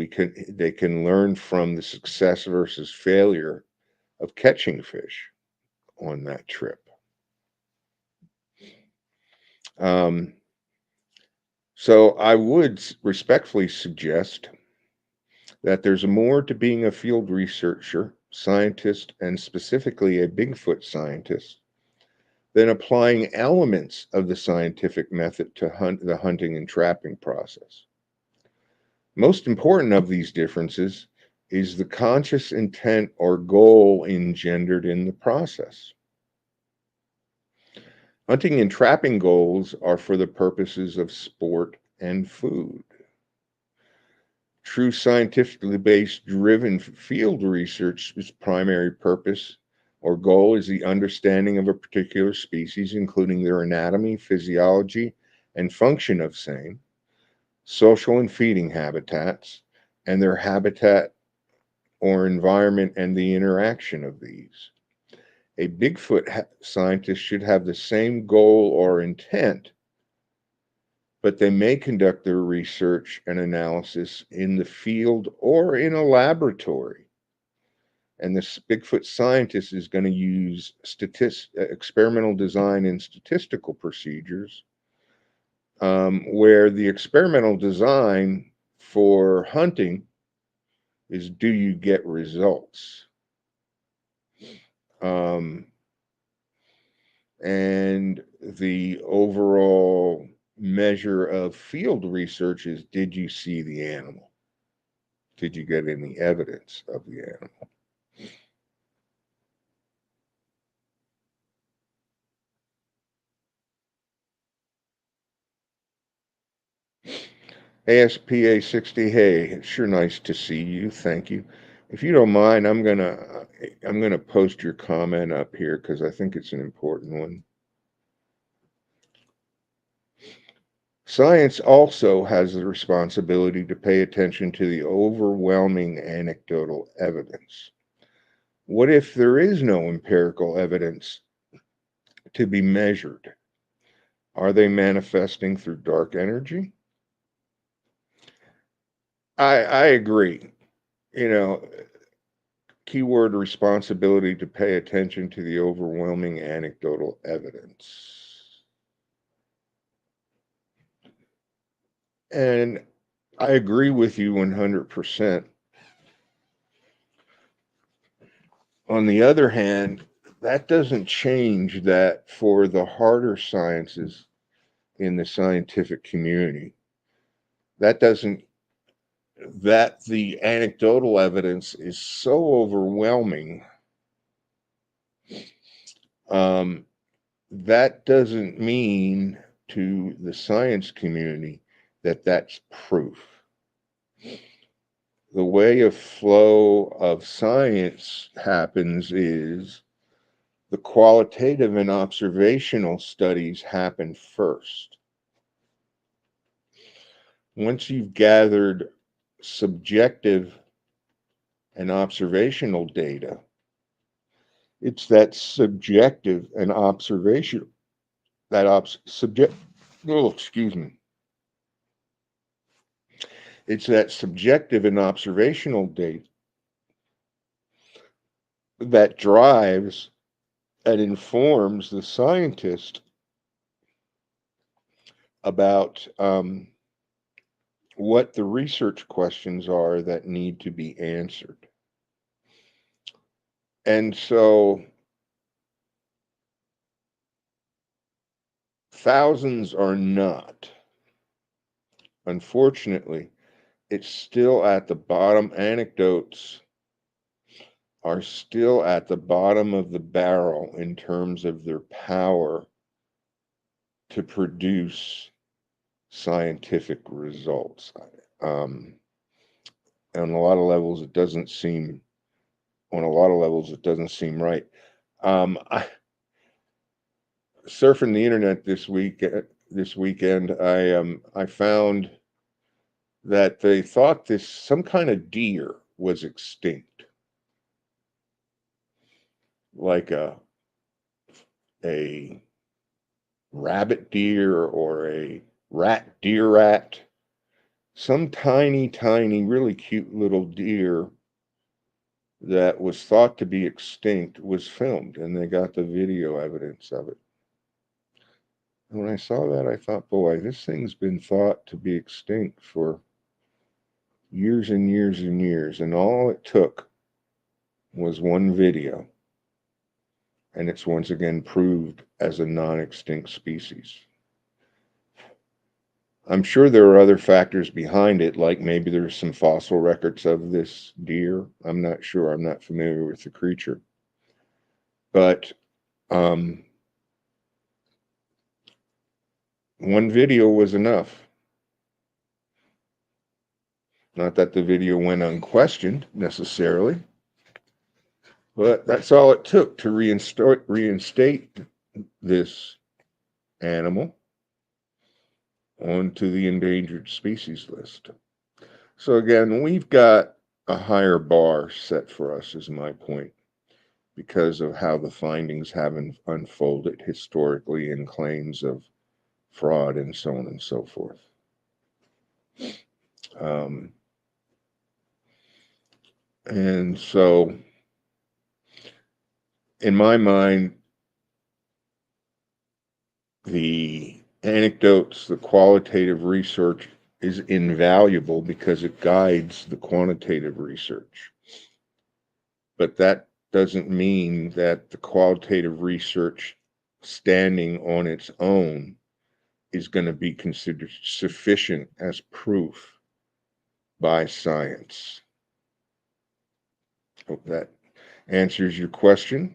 S3: they can learn from the success versus failure of catching fish on that trip. So I would respectfully suggest that there's more to being a field researcher, scientist, and specifically a Bigfoot scientist than applying elements of the scientific method to the hunting and trapping process. Most important of these differences is the conscious intent or goal engendered in the process. Hunting and trapping goals are for the purposes of sport and food. True scientifically based driven field research's primary purpose or goal is the understanding of a particular species, including their anatomy, physiology, and function of same, social and feeding habitats, and their habitat or environment and the interaction of these. A Bigfoot scientist should have the same goal or intent, but they may conduct their research and analysis in the field or in a laboratory. And this Bigfoot scientist is going to use experimental design and statistical procedures, where the experimental design for hunting is, do you get results? And the overall measure of field research is, did you see the animal? Did you get any evidence of the animal? ASPA 60, hey, it's sure nice to see you. Thank you. If you don't mind, I'm gonna post your comment up here because I think it's an important one. Science also has the responsibility to pay attention to the overwhelming anecdotal evidence. What if there is no empirical evidence to be measured? Are they manifesting through dark energy? I agree. You know, keyword responsibility to pay attention to the overwhelming anecdotal evidence. And I agree with you 100%. On the other hand, that doesn't change that for the harder sciences in the scientific community, that doesn't that the anecdotal evidence is so overwhelming, that doesn't mean to the science community that that's proof. The way of flow of science happens is the qualitative and observational studies happen first. Once you've gathered subjective and observational data, It's that subjective and observational, subject, oh, excuse me. It's that subjective and observational data that drives and informs the scientist about what the research questions are that need to be answered. And so thousands are not. Unfortunately, it's still at the bottom. Anecdotes are still at the bottom of the barrel in terms of their power to produce scientific results. On a lot of levels, it doesn't seem. On a lot of levels, it doesn't seem right. Surfing the internet this weekend, I found that they thought some kind of deer was extinct, like a rabbit deer or a deer rat, some tiny, really cute little deer that was thought to be extinct was filmed, and they got the video evidence of it. And when I saw that, I thought, boy, this thing's been thought to be extinct for years and years and years, and all it took was one video, and it's once again proved as a non-extinct species. I'm sure there are other factors behind it, like maybe there's some fossil records of this deer. I'm not sure. I'm not familiar with the creature. But one video was enough. Not that the video went unquestioned necessarily, but that's all it took to reinstate this animal onto the endangered species list. So again, we've got a higher bar set for us, is my point, because of how the findings have unfolded historically in claims of fraud and so on and so forth. And so, in my mind, the anecdotes, the qualitative research is invaluable because it guides the quantitative research. But that doesn't mean that the qualitative research standing on its own is going to be considered sufficient as proof by science. Hope that answers your question.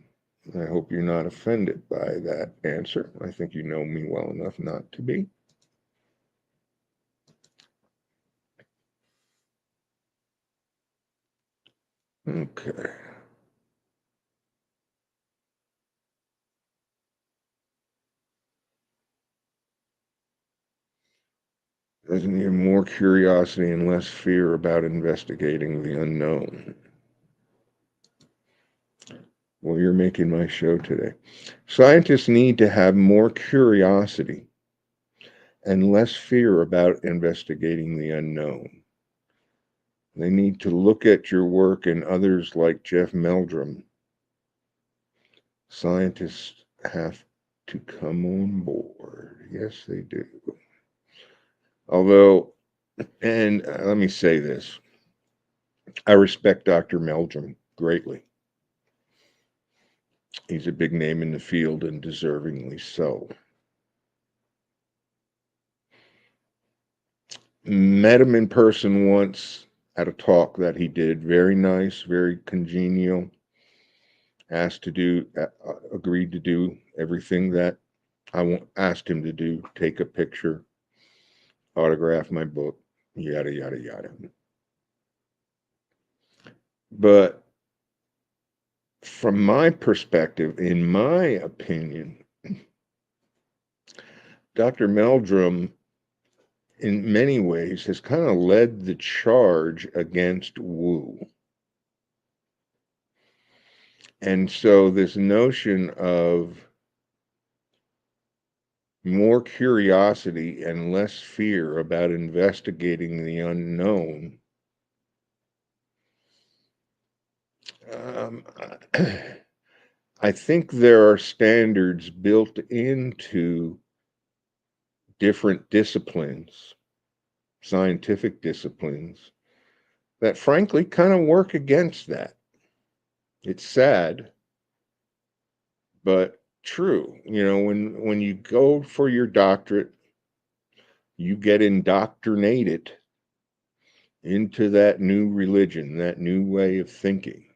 S3: I hope you're not offended by that answer. I think you know me well enough not to be. Okay. Doesn't need more curiosity and less fear about investigating the unknown. Well, you're making my show today. Scientists need to have more curiosity and less fear about investigating the unknown. They need to look at your work and others like Jeff Meldrum. Scientists have to come on board. Yes, they do. Although, and let me say this, I respect Dr. Meldrum greatly. He's a big name in the field and deservingly so. Met him in person once at a talk that he did. Very nice, very congenial. Agreed to do everything that I asked him to do. Take a picture, autograph my book, yada, yada, yada. But from my perspective, in my opinion, Dr. Meldrum, in many ways, has kind of led the charge against woo. And so this notion of more curiosity and less fear about investigating the unknown, um, I think there are standards built into different disciplines, scientific disciplines, that frankly kind of work against that. It's sad, but true. You know, when you go for your doctorate, you get indoctrinated into that new religion, that new way of thinking.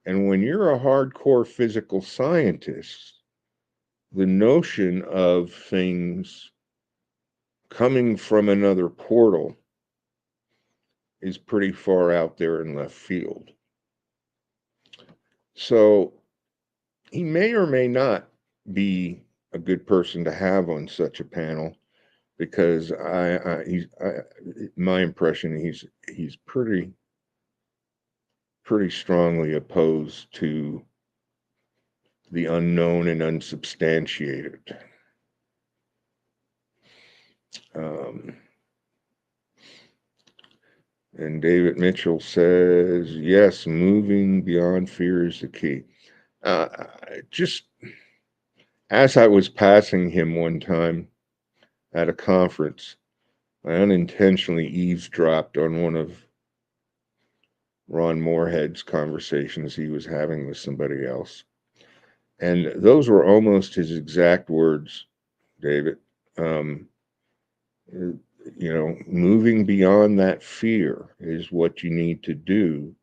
S3: And when you're a hardcore physical scientist, the notion of things coming from another portal is pretty far out there in left field. So he may or may not be a good person to have on such a panel, because my impression, he's pretty strongly opposed to the unknown and unsubstantiated. And David Mitchell says, yes, moving beyond fear is the key. Just as I was passing him one time at a conference, I unintentionally eavesdropped on one of Ron Moorhead's conversations he was having with somebody else. And those were almost his exact words, David. You know, moving beyond that fear is what you need to do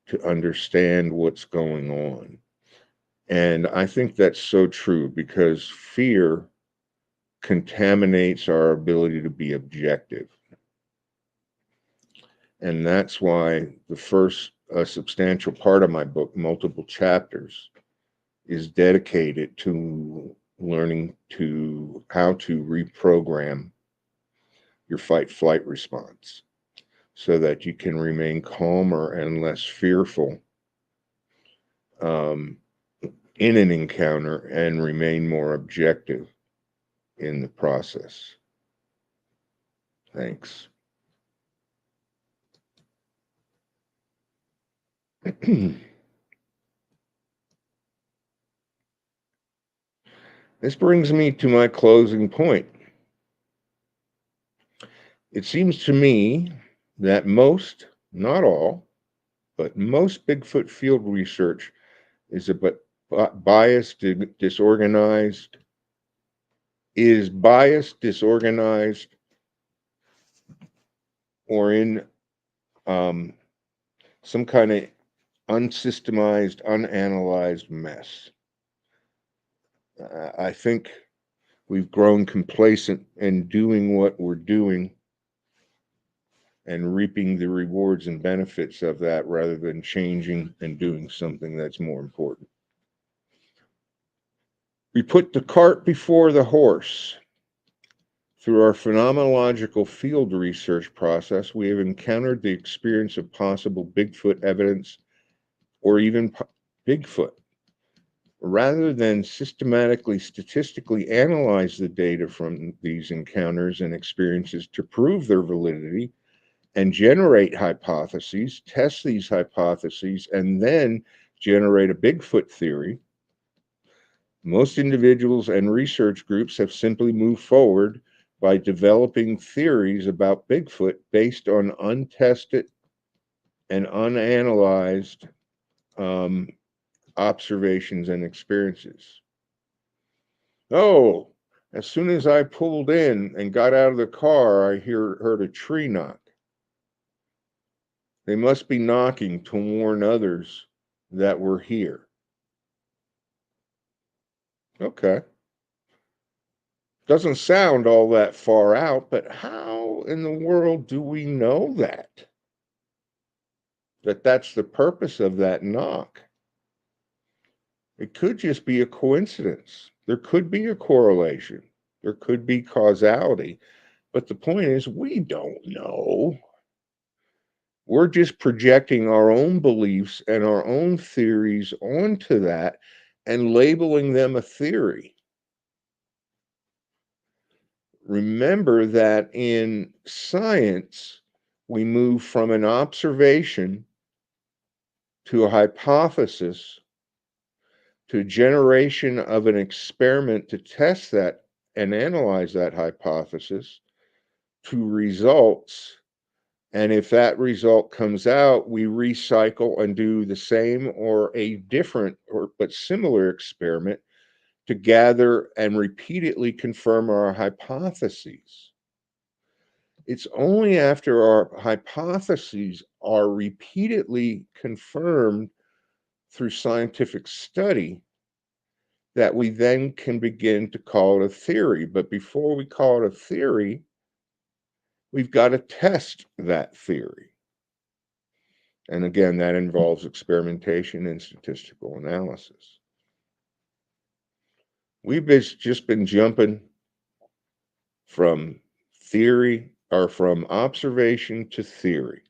S3: to understand what's going on. And I think that's so true, because fear contaminates our ability to be objective. And that's why the first substantial part of my book, multiple chapters, is dedicated to learning to how to reprogram your fight-flight response so that you can remain calmer and less fearful in an encounter and remain more objective in the process. Thanks. This brings me to my closing point. It seems to me that most, not all, but most Bigfoot field research is biased, disorganized, or in some kind of unsystemized, unanalyzed mess. I think we've grown complacent in doing what we're doing and reaping the rewards and benefits of that, rather than changing and doing something that's more important. We put the cart before the horse. Through our phenomenological field research process, we have encountered the experience of possible Bigfoot evidence, or even Bigfoot. Rather than systematically, statistically analyze the data from these encounters and experiences to prove their validity and generate hypotheses, test these hypotheses, and then generate a Bigfoot theory, most individuals and research groups have simply moved forward by developing theories about Bigfoot based on untested and unanalyzed observations and experiences. Oh, as soon as I pulled in and got out of the car, I heard a tree knock. They must be knocking to warn others that we're here. Okay. Doesn't sound all that far out, but how in the world do we know that? That's the purpose of that knock? It could just be a coincidence. There could be a correlation. There could be causality. But the point is, we don't know. We're just projecting our own beliefs and our own theories onto that and labeling them a theory. Remember that in science, we move from an observation to a hypothesis to generation of an experiment to test that and analyze that hypothesis to results. And if that result comes out, we recycle and do the same or a different or but similar experiment to gather and repeatedly confirm our hypotheses. It's only after our hypotheses are repeatedly confirmed through scientific study that we then can begin to call it a theory. But before we call it a theory, we've got to test that theory. And again, that involves experimentation and statistical analysis. We've just been jumping from theory or from observation to theory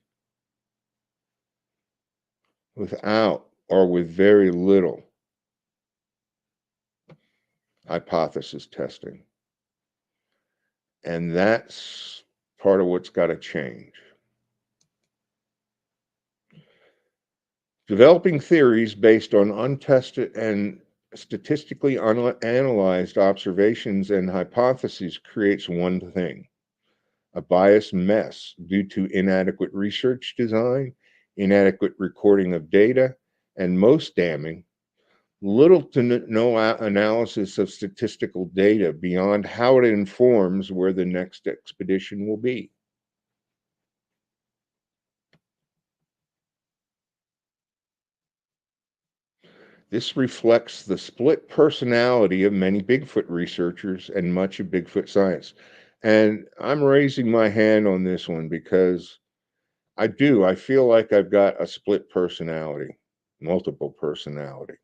S3: without or with very little hypothesis testing. And that's part of what's got to change. Developing theories based on untested and statistically analyzed observations and hypotheses creates one thing: a biased mess due to inadequate research design, inadequate recording of data, and most damning, little to no analysis of statistical data beyond how it informs where the next expedition will be. This reflects the split personality of many Bigfoot researchers and much of Bigfoot science. And I'm raising my hand on this one because I feel like I've got a split personality, multiple personality.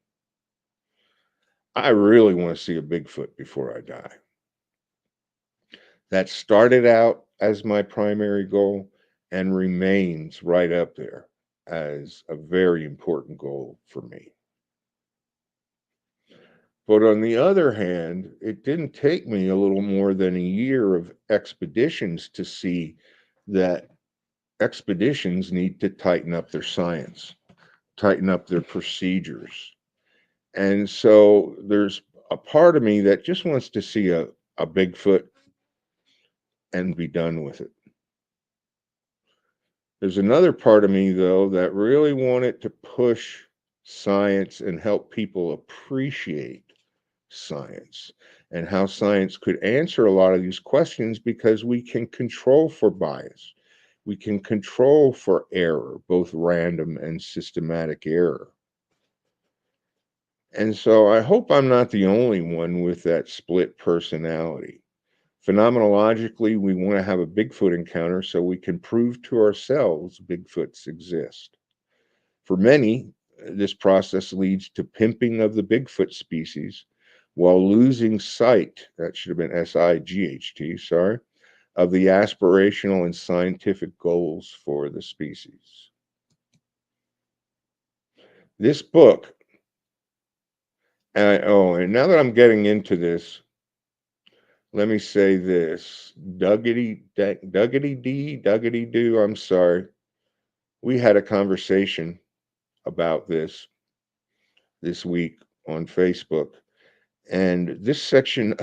S3: I really want to see a Bigfoot before I die. That started out as my primary goal and remains right up there as a very important goal for me. But on the other hand, it didn't take me a little more than a year of expeditions to see that expeditions need to tighten up their science, tighten up their procedures. And so there's a part of me that just wants to see a Bigfoot and be done with it. There's another part of me, though, that really wanted to push science and help people appreciate science and how science could answer a lot of these questions because we can control for bias. We can control for error, both random and systematic error. And so I hope I'm not the only one with that split personality. Phenomenologically, we want to have a Bigfoot encounter so we can prove to ourselves Bigfoots exist. For many, this process leads to pimping of the Bigfoot species while losing sight, that should have been SIGHT, sorry, of the aspirational and scientific goals for the species. This book, and now that I'm getting into this, let me say this. Duggity doo, I'm sorry. We had a conversation about this week on Facebook. And this section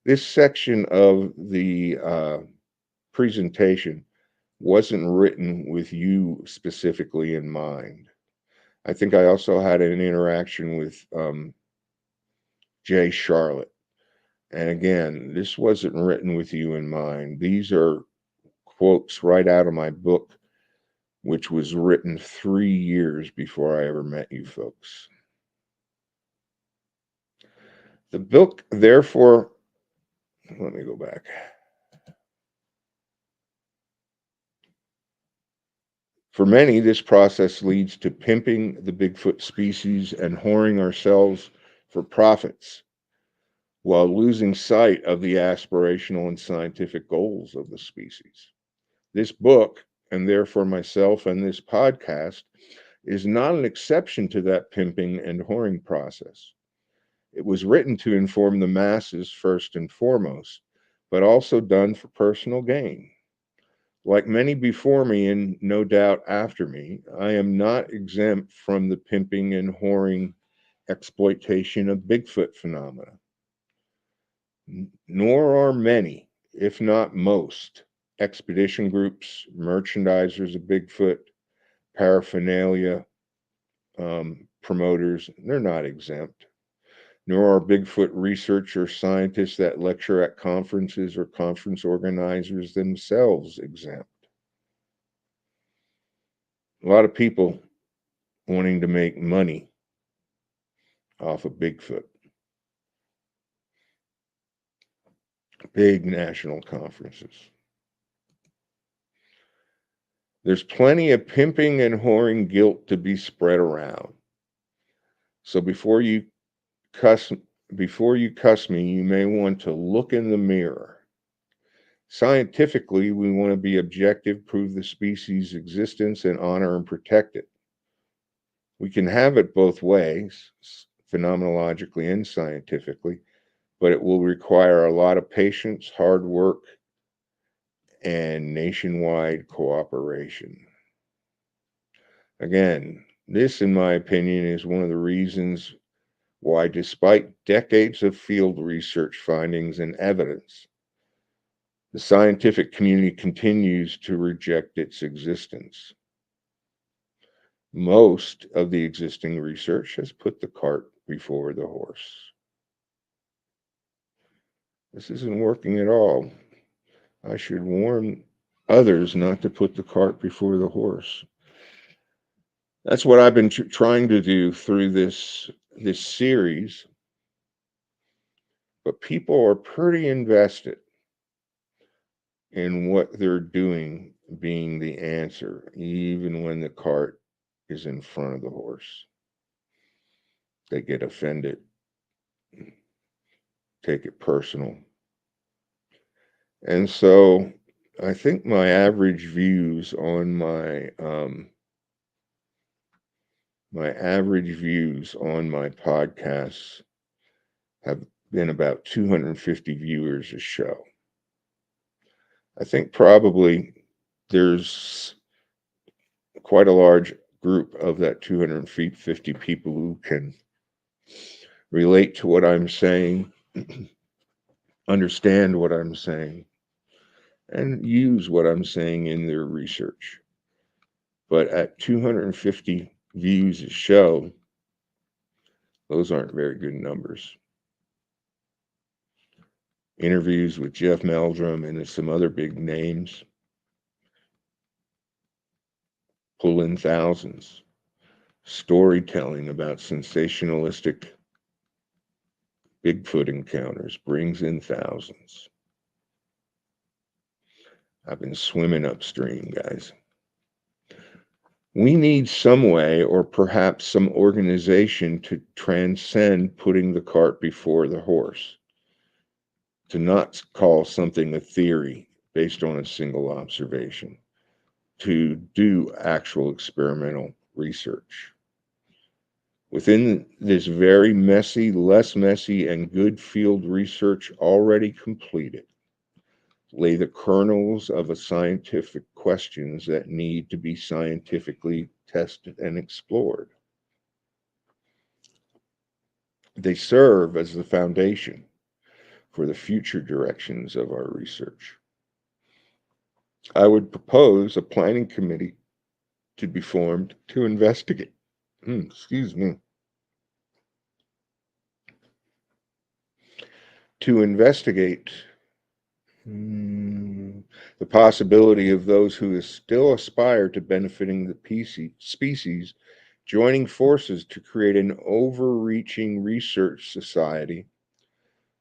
S3: this section of the presentation wasn't written with you specifically in mind. I think I also had an interaction with Jay Charlotte. And again, this wasn't written with you in mind. These are quotes right out of my book, which was written 3 years before I ever met you folks. The book, therefore, let me go back. For many, this process leads to pimping the Bigfoot species and whoring ourselves for profits while losing sight of the aspirational and scientific goals of the species. This book and therefore myself and this podcast, is not an exception to that pimping and whoring process. It was written to inform the masses first and foremost, but also done for personal gain. Like many before me, and no doubt after me, I am not exempt from the pimping and whoring exploitation of Bigfoot phenomena. Nor are many, if not most, expedition groups, merchandisers of Bigfoot, paraphernalia promoters, they're not exempt. Nor are Bigfoot researchers, scientists that lecture at conferences or conference organizers themselves exempt. A lot of people wanting to make money off of Bigfoot. Big national conferences. There's plenty of pimping and whoring guilt to be spread around. So before you cuss me, you may want to look in the mirror. Scientifically, we want to be objective, prove the species' existence, and honor and protect it. We can have it both ways, phenomenologically and scientifically, but it will require a lot of patience, hard work, and nationwide cooperation. Again, this, in my opinion, is one of the reasons why, despite decades of field research findings and evidence, the scientific community continues to reject its existence. Most of the existing research has put the cart before the horse. This isn't working at all. I should warn others not to put the cart before the horse. That's what I've been trying to do through this series. But people are pretty invested in what they're doing being the answer, even when the cart is in front of the horse. They get offended, take it personal. And so I think my average views on my podcasts have been about 250 viewers a show. I think probably there's quite a large group of that 250 people who can relate to what I'm saying, understand what I'm saying, and use what I'm saying in their research. But at 250 views a show, those aren't very good numbers. Interviews with Jeff Meldrum and some other big names pull in thousands. Storytelling about sensationalistic Bigfoot encounters brings in thousands. I've been swimming upstream, guys. We need some way, or perhaps some organization, to transcend putting the cart before the horse, to not call something a theory based on a single observation, to do actual experimental research. Within this very messy, less messy, and good field research already completed, lay the kernels of a scientific questions that need to be scientifically tested and explored. They serve as the foundation for the future directions of our research. I would propose a planning committee to be formed to investigate. To investigate the possibility of those who still aspire to benefiting the species joining forces to create an overreaching research society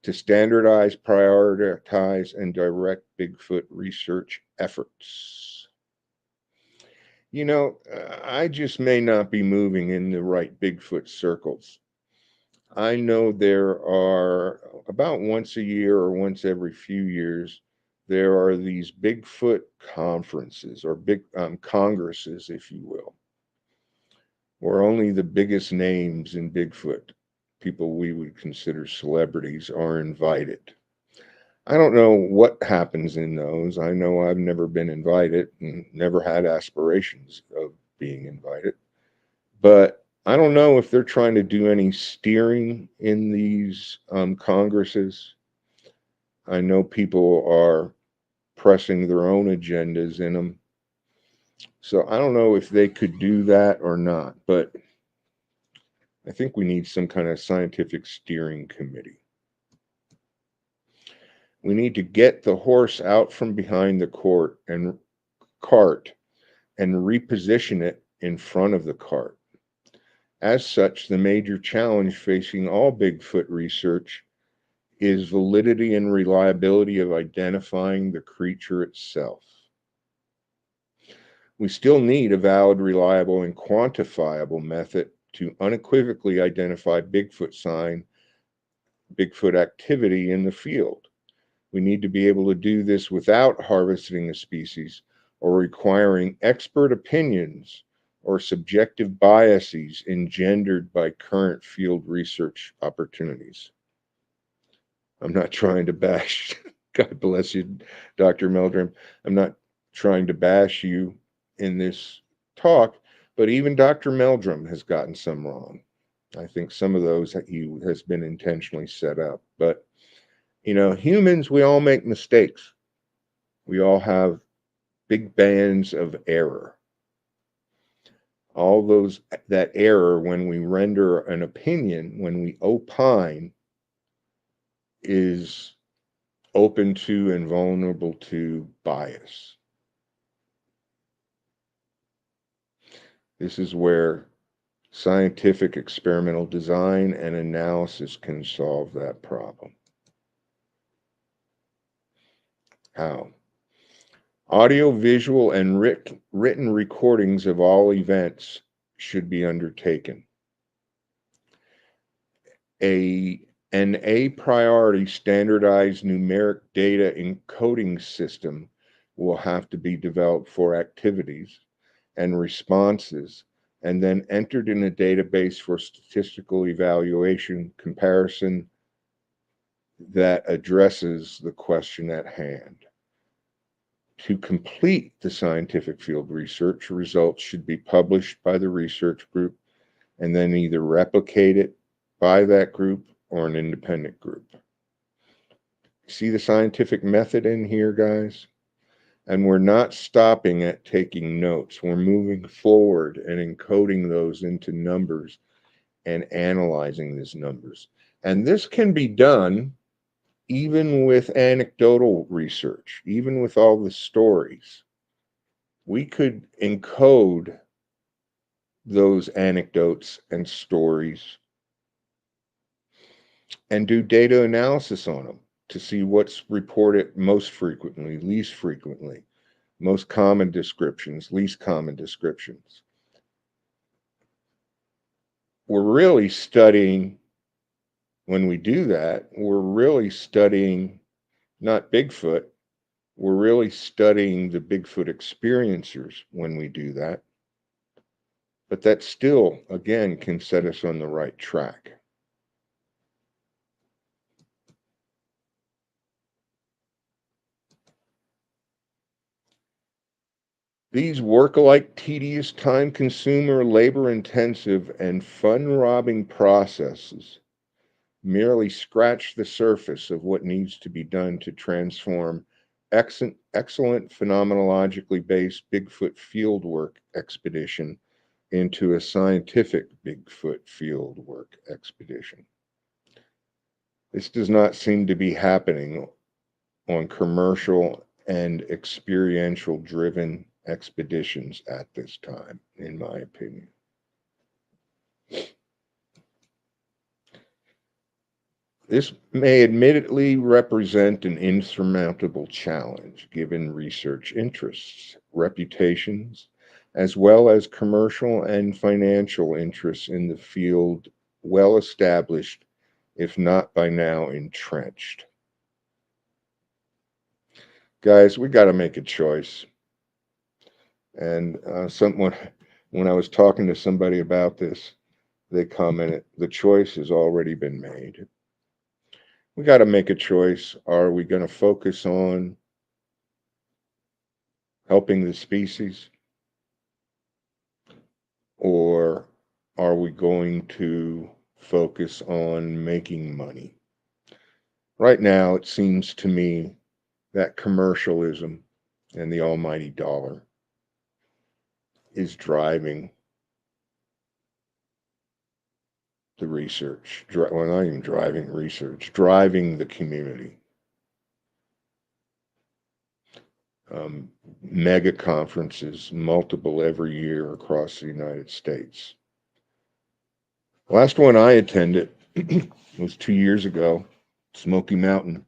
S3: to standardize, prioritize, and direct Bigfoot research efforts. You know, I just may not be moving in the right Bigfoot circles. I know there are about once a year or once every few years, there are these Bigfoot conferences or big congresses, if you will, where only the biggest names in Bigfoot, people we would consider celebrities, are invited. I don't know what happens in those. I know I've never been invited and never had aspirations of being invited. But I don't know if they're trying to do any steering in these congresses. I know people are pressing their own agendas in them. So I don't know if they could do that or not. But I think we need some kind of scientific steering committee. We need to get the horse out from behind the cart and reposition it in front of the cart. As such, the major challenge facing all Bigfoot research is validity and reliability of identifying the creature itself. We still need a valid, reliable, and quantifiable method to unequivocally identify Bigfoot activity in the field. We need to be able to do this without harvesting a species or requiring expert opinions or subjective biases engendered by current field research opportunities. I'm not trying to bash, God bless you, Dr. Meldrum. I'm not trying to bash you in this talk, but even Dr. Meldrum has gotten some wrong. I think some of those he has been intentionally set up. But, humans, we all make mistakes. We all have big bands of error. All that error, when we render an opinion, when we opine, is open to and vulnerable to bias. This is where scientific experimental design and analysis can solve that problem. How? Audio, visual, and written recordings of all events should be undertaken. An a priori standardized numeric data encoding system will have to be developed for activities and responses, and then entered in a database for statistical evaluation comparison that addresses the question at hand. To complete the scientific field research, results should be published by the research group and then either replicated by that group or an independent group. See the scientific method in here, guys? And we're not stopping at taking notes. We're moving forward and encoding those into numbers and analyzing these numbers. And this can be done even with anecdotal research, even with all the stories. We could encode those anecdotes and stories and do data analysis on them to see what's reported most frequently, least frequently, most common descriptions, least common descriptions. We're really studying, when we do that, we're really studying not Bigfoot, we're really studying the Bigfoot experiencers when we do that. But that still, again, can set us on the right track. These work-alike, tedious, time-consumer, labor-intensive, and fun-robbing processes merely scratch the surface of what needs to be done to transform excellent phenomenologically based Bigfoot fieldwork expedition into a scientific Bigfoot fieldwork expedition. This does not seem to be happening on commercial and experiential driven expeditions at this time, in my opinion. This may admittedly represent an insurmountable challenge given research interests, reputations, as well as commercial and financial interests in the field well established, if not by now entrenched. Guys, we got to make a choice. And someone, when I was talking to somebody about this, they commented, the choice has already been made. We got to make a choice. Are we going to focus on helping the species, or are we going to focus on making money? Right now, it seems to me that commercialism and the almighty dollar is driving the research. Well, not even driving research, driving the community. Mega conferences, multiple every year across the United States. Last one I attended was 2 years ago, Smoky Mountain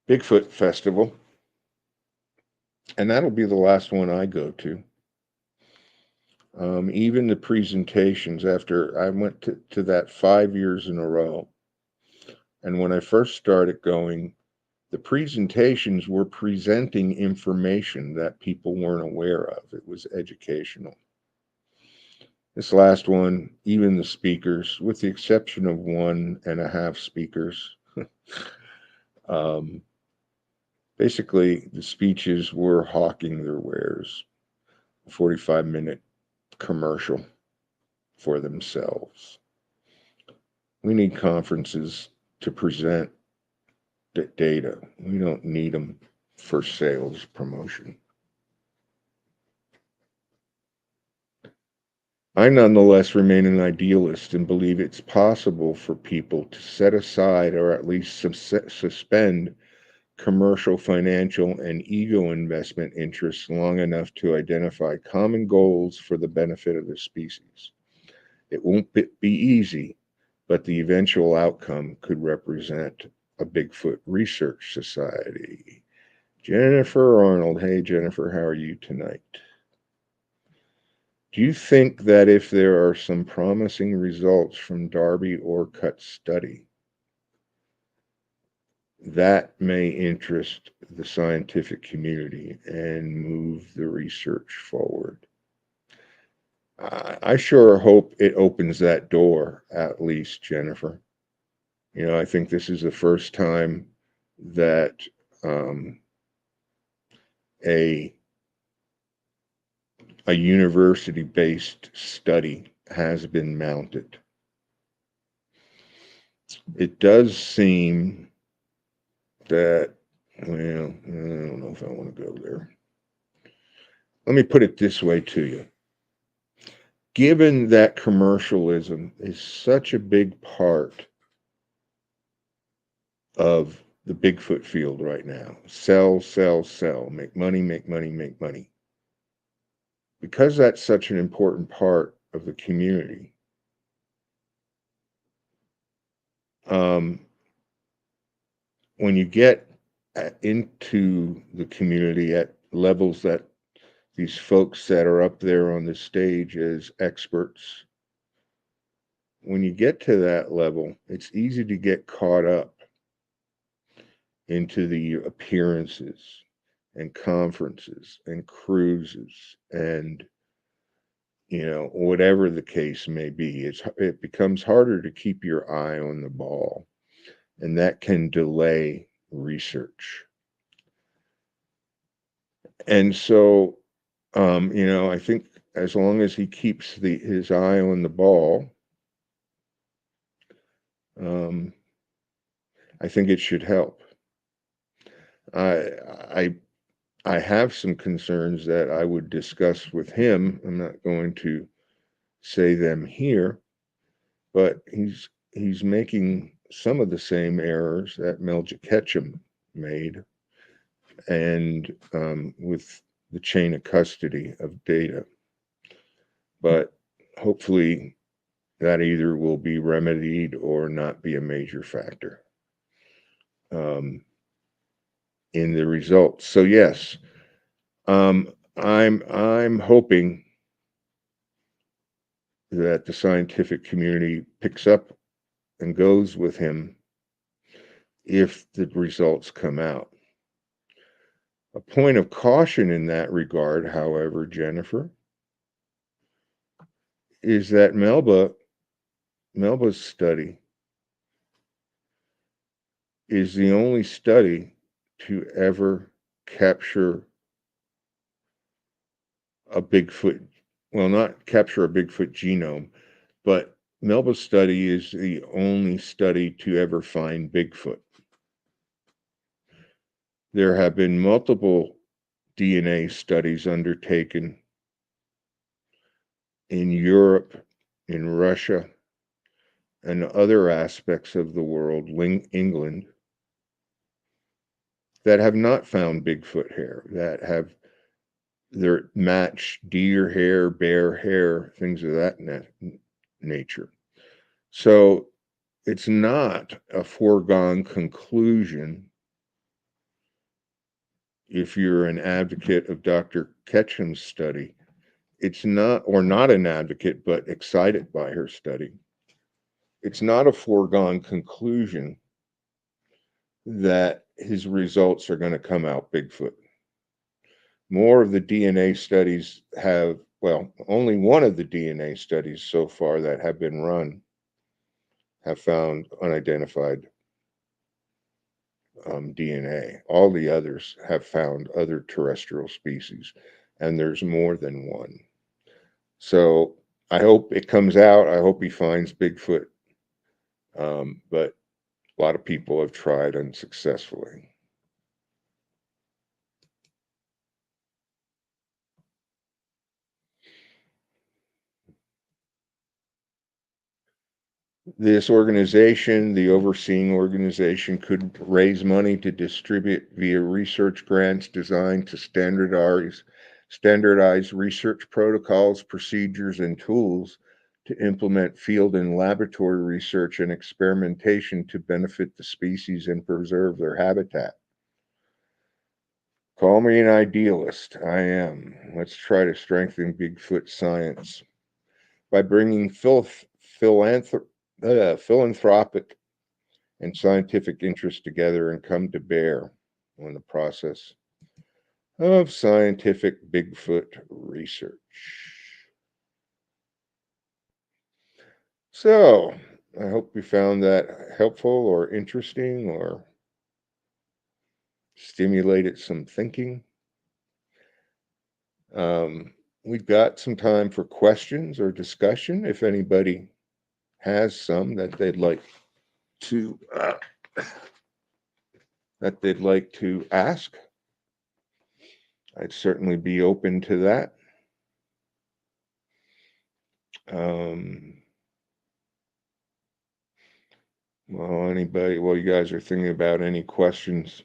S3: Bigfoot Festival, and that'll be the last one I go to. Even the presentations, after I went to that 5 years in a row, and when I first started going, the presentations were presenting information that people weren't aware of. It was educational. This last one, even the speakers, with the exception of 1.5 speakers, basically the speeches were hawking their wares, a 45-minute commercial for themselves. We need conferences to present the data. We don't need them for sales promotion. I nonetheless remain an idealist and believe it's possible for people to set aside or at least suspend commercial, financial, and ego investment interests long enough to identify common goals for the benefit of the species. It won't be easy, but the eventual outcome could represent a Bigfoot Research Society. Jennifer Arnold. Hey, Jennifer, how are you tonight? Do you think that if there are some promising results from Darby Orcutt's study, that may interest the scientific community and move the research forward? I sure hope it opens that door, at least, Jennifer. You know, I think this is the first time that a university-based study has been mounted. It does seem that, well, I don't know if I want to go there. Let me put it this way to you. Given that commercialism is such a big part of the Bigfoot field right now, sell, sell, sell, make money, make money, make money. Because that's such an important part of the community, when you get into the community at levels that these folks that are up there on the stage as experts, when you get to that level, it's easy to get caught up into the appearances and conferences and cruises and, you know, whatever the case may be. It becomes harder to keep your eye on the ball, and that can delay research. And so, you know, I think as long as he keeps his eye on the ball, I think it should help. I have some concerns that I would discuss with him. I'm not going to say them here, but he's making some of the same errors that Melja Ketchum made, and with the chain of custody of data. But hopefully that either will be remedied or not be a major factor in the results. So yes, I'm hoping that the scientific community picks up and goes with him if the results come out. A point of caution in that regard, however, Jennifer, is that Melba's study is the only study to ever capture a Bigfoot, well, not capture a Bigfoot genome, but Melba's study is the only study to ever find Bigfoot. There have been multiple DNA studies undertaken in Europe, in Russia, and other aspects of the world, England, that have not found Bigfoot hair, that have their match deer hair, bear hair, things of that nature. So it's not a foregone conclusion if you're an advocate of Dr. Ketchum's study. It's not, or not an advocate, but excited by her study. It's not a foregone conclusion that his results are going to come out Bigfoot. More of the DNA studies have, well, only one of the DNA studies so far that have been run have found unidentified DNA. All the others have found other terrestrial species, and there's more than one. So I hope it comes out. I hope he finds Bigfoot. But a lot of people have tried unsuccessfully. This organization, the overseeing organization, could raise money to distribute via research grants designed to standardize research protocols, procedures, and tools to implement field and laboratory research and experimentation to benefit the species and preserve their habitat. Call me an idealist. I am. Let's try to strengthen Bigfoot science by bringing philanthropic and scientific interests together and come to bear on the process of scientific Bigfoot research. So, I hope you found that helpful or interesting or stimulated some thinking. We've got some time for questions or discussion if anybody has some that they'd like to ask. I'd certainly be open to that. Well, you guys are thinking about any questions.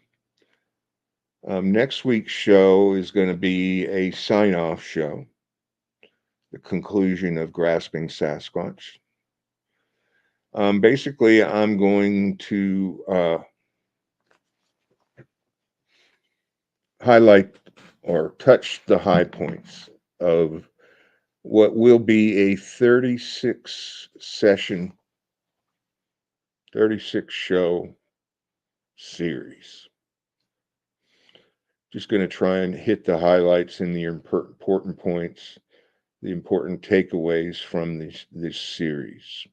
S3: Next week's show is going to be a sign-off show, the conclusion of Grasping Sasquatch. Basically, I'm going to highlight or touch the high points of what will be a 36 show series. Just going to try and hit the highlights and the important points, the important takeaways from this series.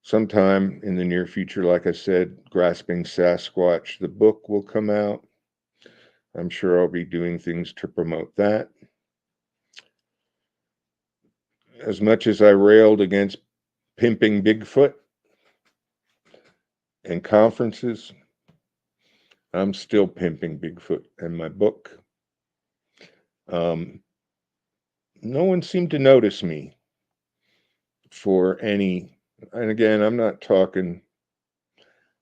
S3: Sometime in the near future, like I said, Grasping Sasquatch, the book will come out. I'm sure I'll be doing things to promote that. As much as I railed against pimping Bigfoot and conferences, I'm still pimping Bigfoot in my book. No one seemed to notice me for any, and again, I'm not talking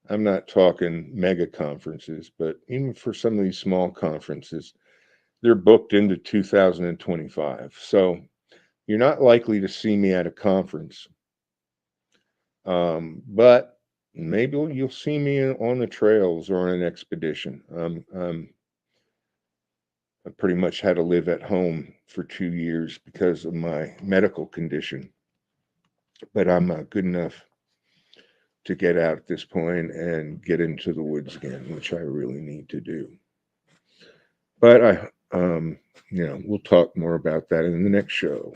S3: mega conferences, but even for some of these small conferences, they're booked into 2025. So you're not likely to see me at a conference. But maybe you'll see me on the trails or on an expedition. I pretty much had to live at home for 2 years because of my medical condition. But I'm good enough to get out at this point and get into the woods again, which I really need to do. But we'll talk more about that in the next show.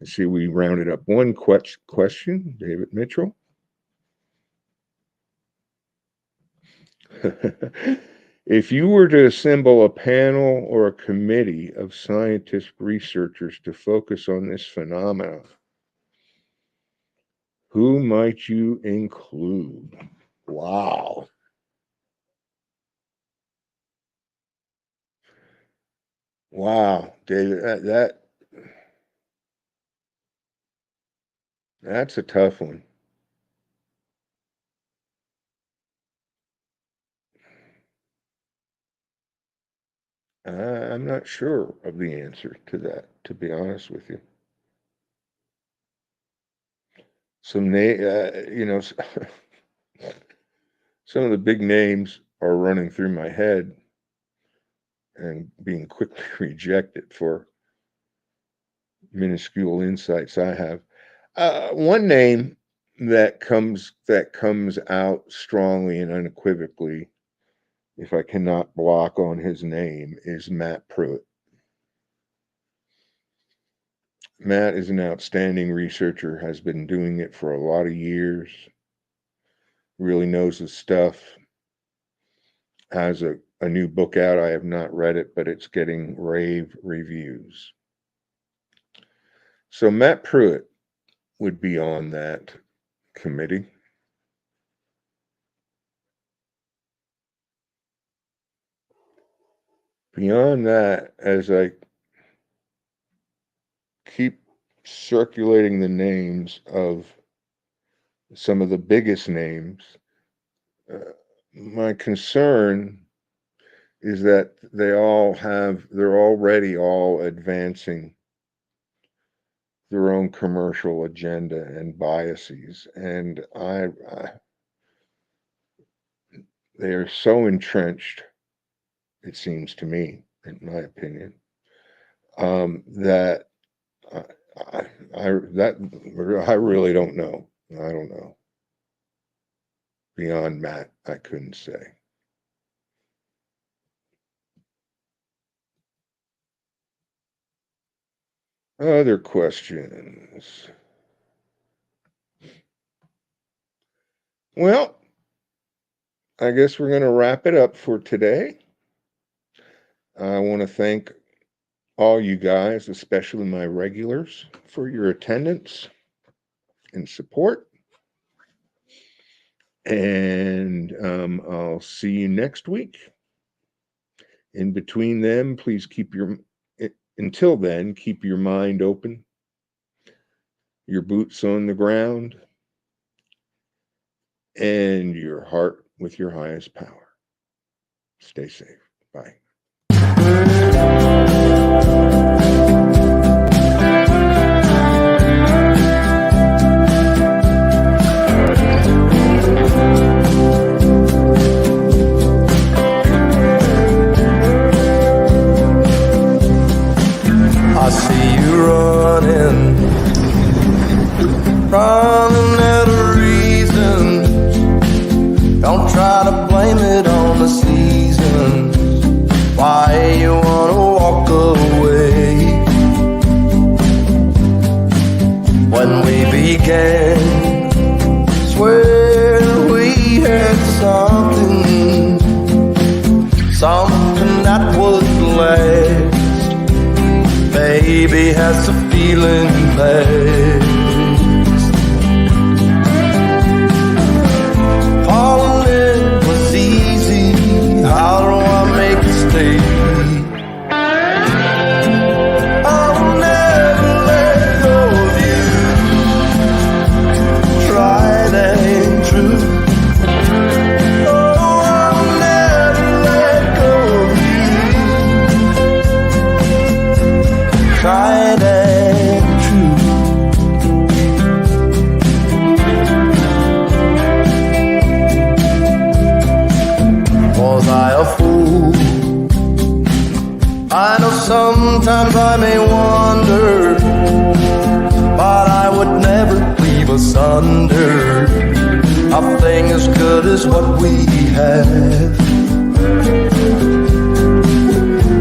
S3: I see we rounded up one question, David Mitchell. If you were to assemble a panel or a committee of scientific researchers to focus on this phenomenon, who might you include? Wow. Wow, David, that's a tough one. I'm not sure of the answer to that, to be honest with you. Some some of the big names are running through my head and being quickly rejected for minuscule insights I have. One name that comes out strongly and unequivocally, if I cannot block on his name, is Matt Pruitt. Matt is an outstanding researcher, has been doing it for a lot of years, really knows his stuff, has a new book out. I have not read it, but it's getting rave reviews. So Matt Pruitt would be on that committee. Beyond that, as I keep circulating the names of some of the biggest names, my concern is that they're already all advancing their own commercial agenda and biases, and they are so entrenched, it seems to me, in my opinion, that I really don't know. I don't know. Beyond Matt, I couldn't say. Other questions? Well, I guess we're going to wrap it up for today. I want to thank all you guys, especially my regulars, for your attendance and support. And I'll see you next week. In between them, please until then, keep your mind open, your boots on the ground, and your heart with your highest power. Stay safe. Bye.
S2: I see you running out of reason. Don't try to blame it on the season. Why you wanna walk away? When we began, swear we had something that would last. Baby, has the feeling passed? Falling in was easy. How do I make it stay? I'll never let go of you. Tried and true. Oh, I'll never let go of you. Tried and true. Was I a fool? I know sometimes I may wonder, but I would never leave asunder. a thing as good as what we have.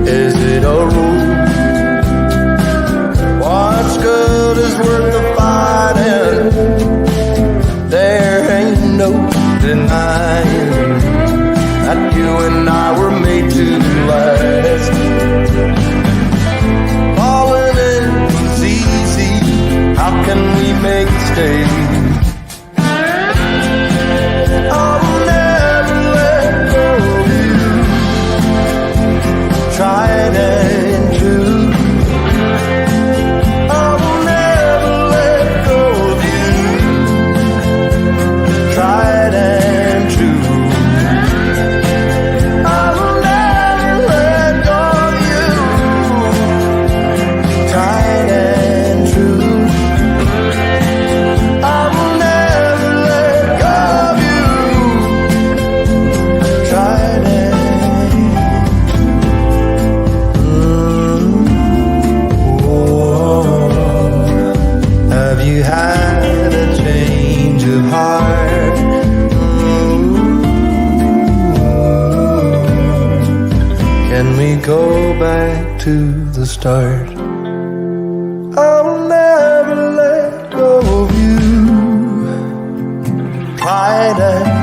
S2: Is it a rule? What's good is worth the fighting. There ain't no denying that you and I were made to last. Falling in is easy. How can we make it stay? I'll never let go of you. Tried and true. I'll never let go of you. Tried and true. I'll never let go of you. Tried and true. I will never let go of you. Tried and Have you had a change of heart? Can we go back to the start? I'll never let go of you. Tried and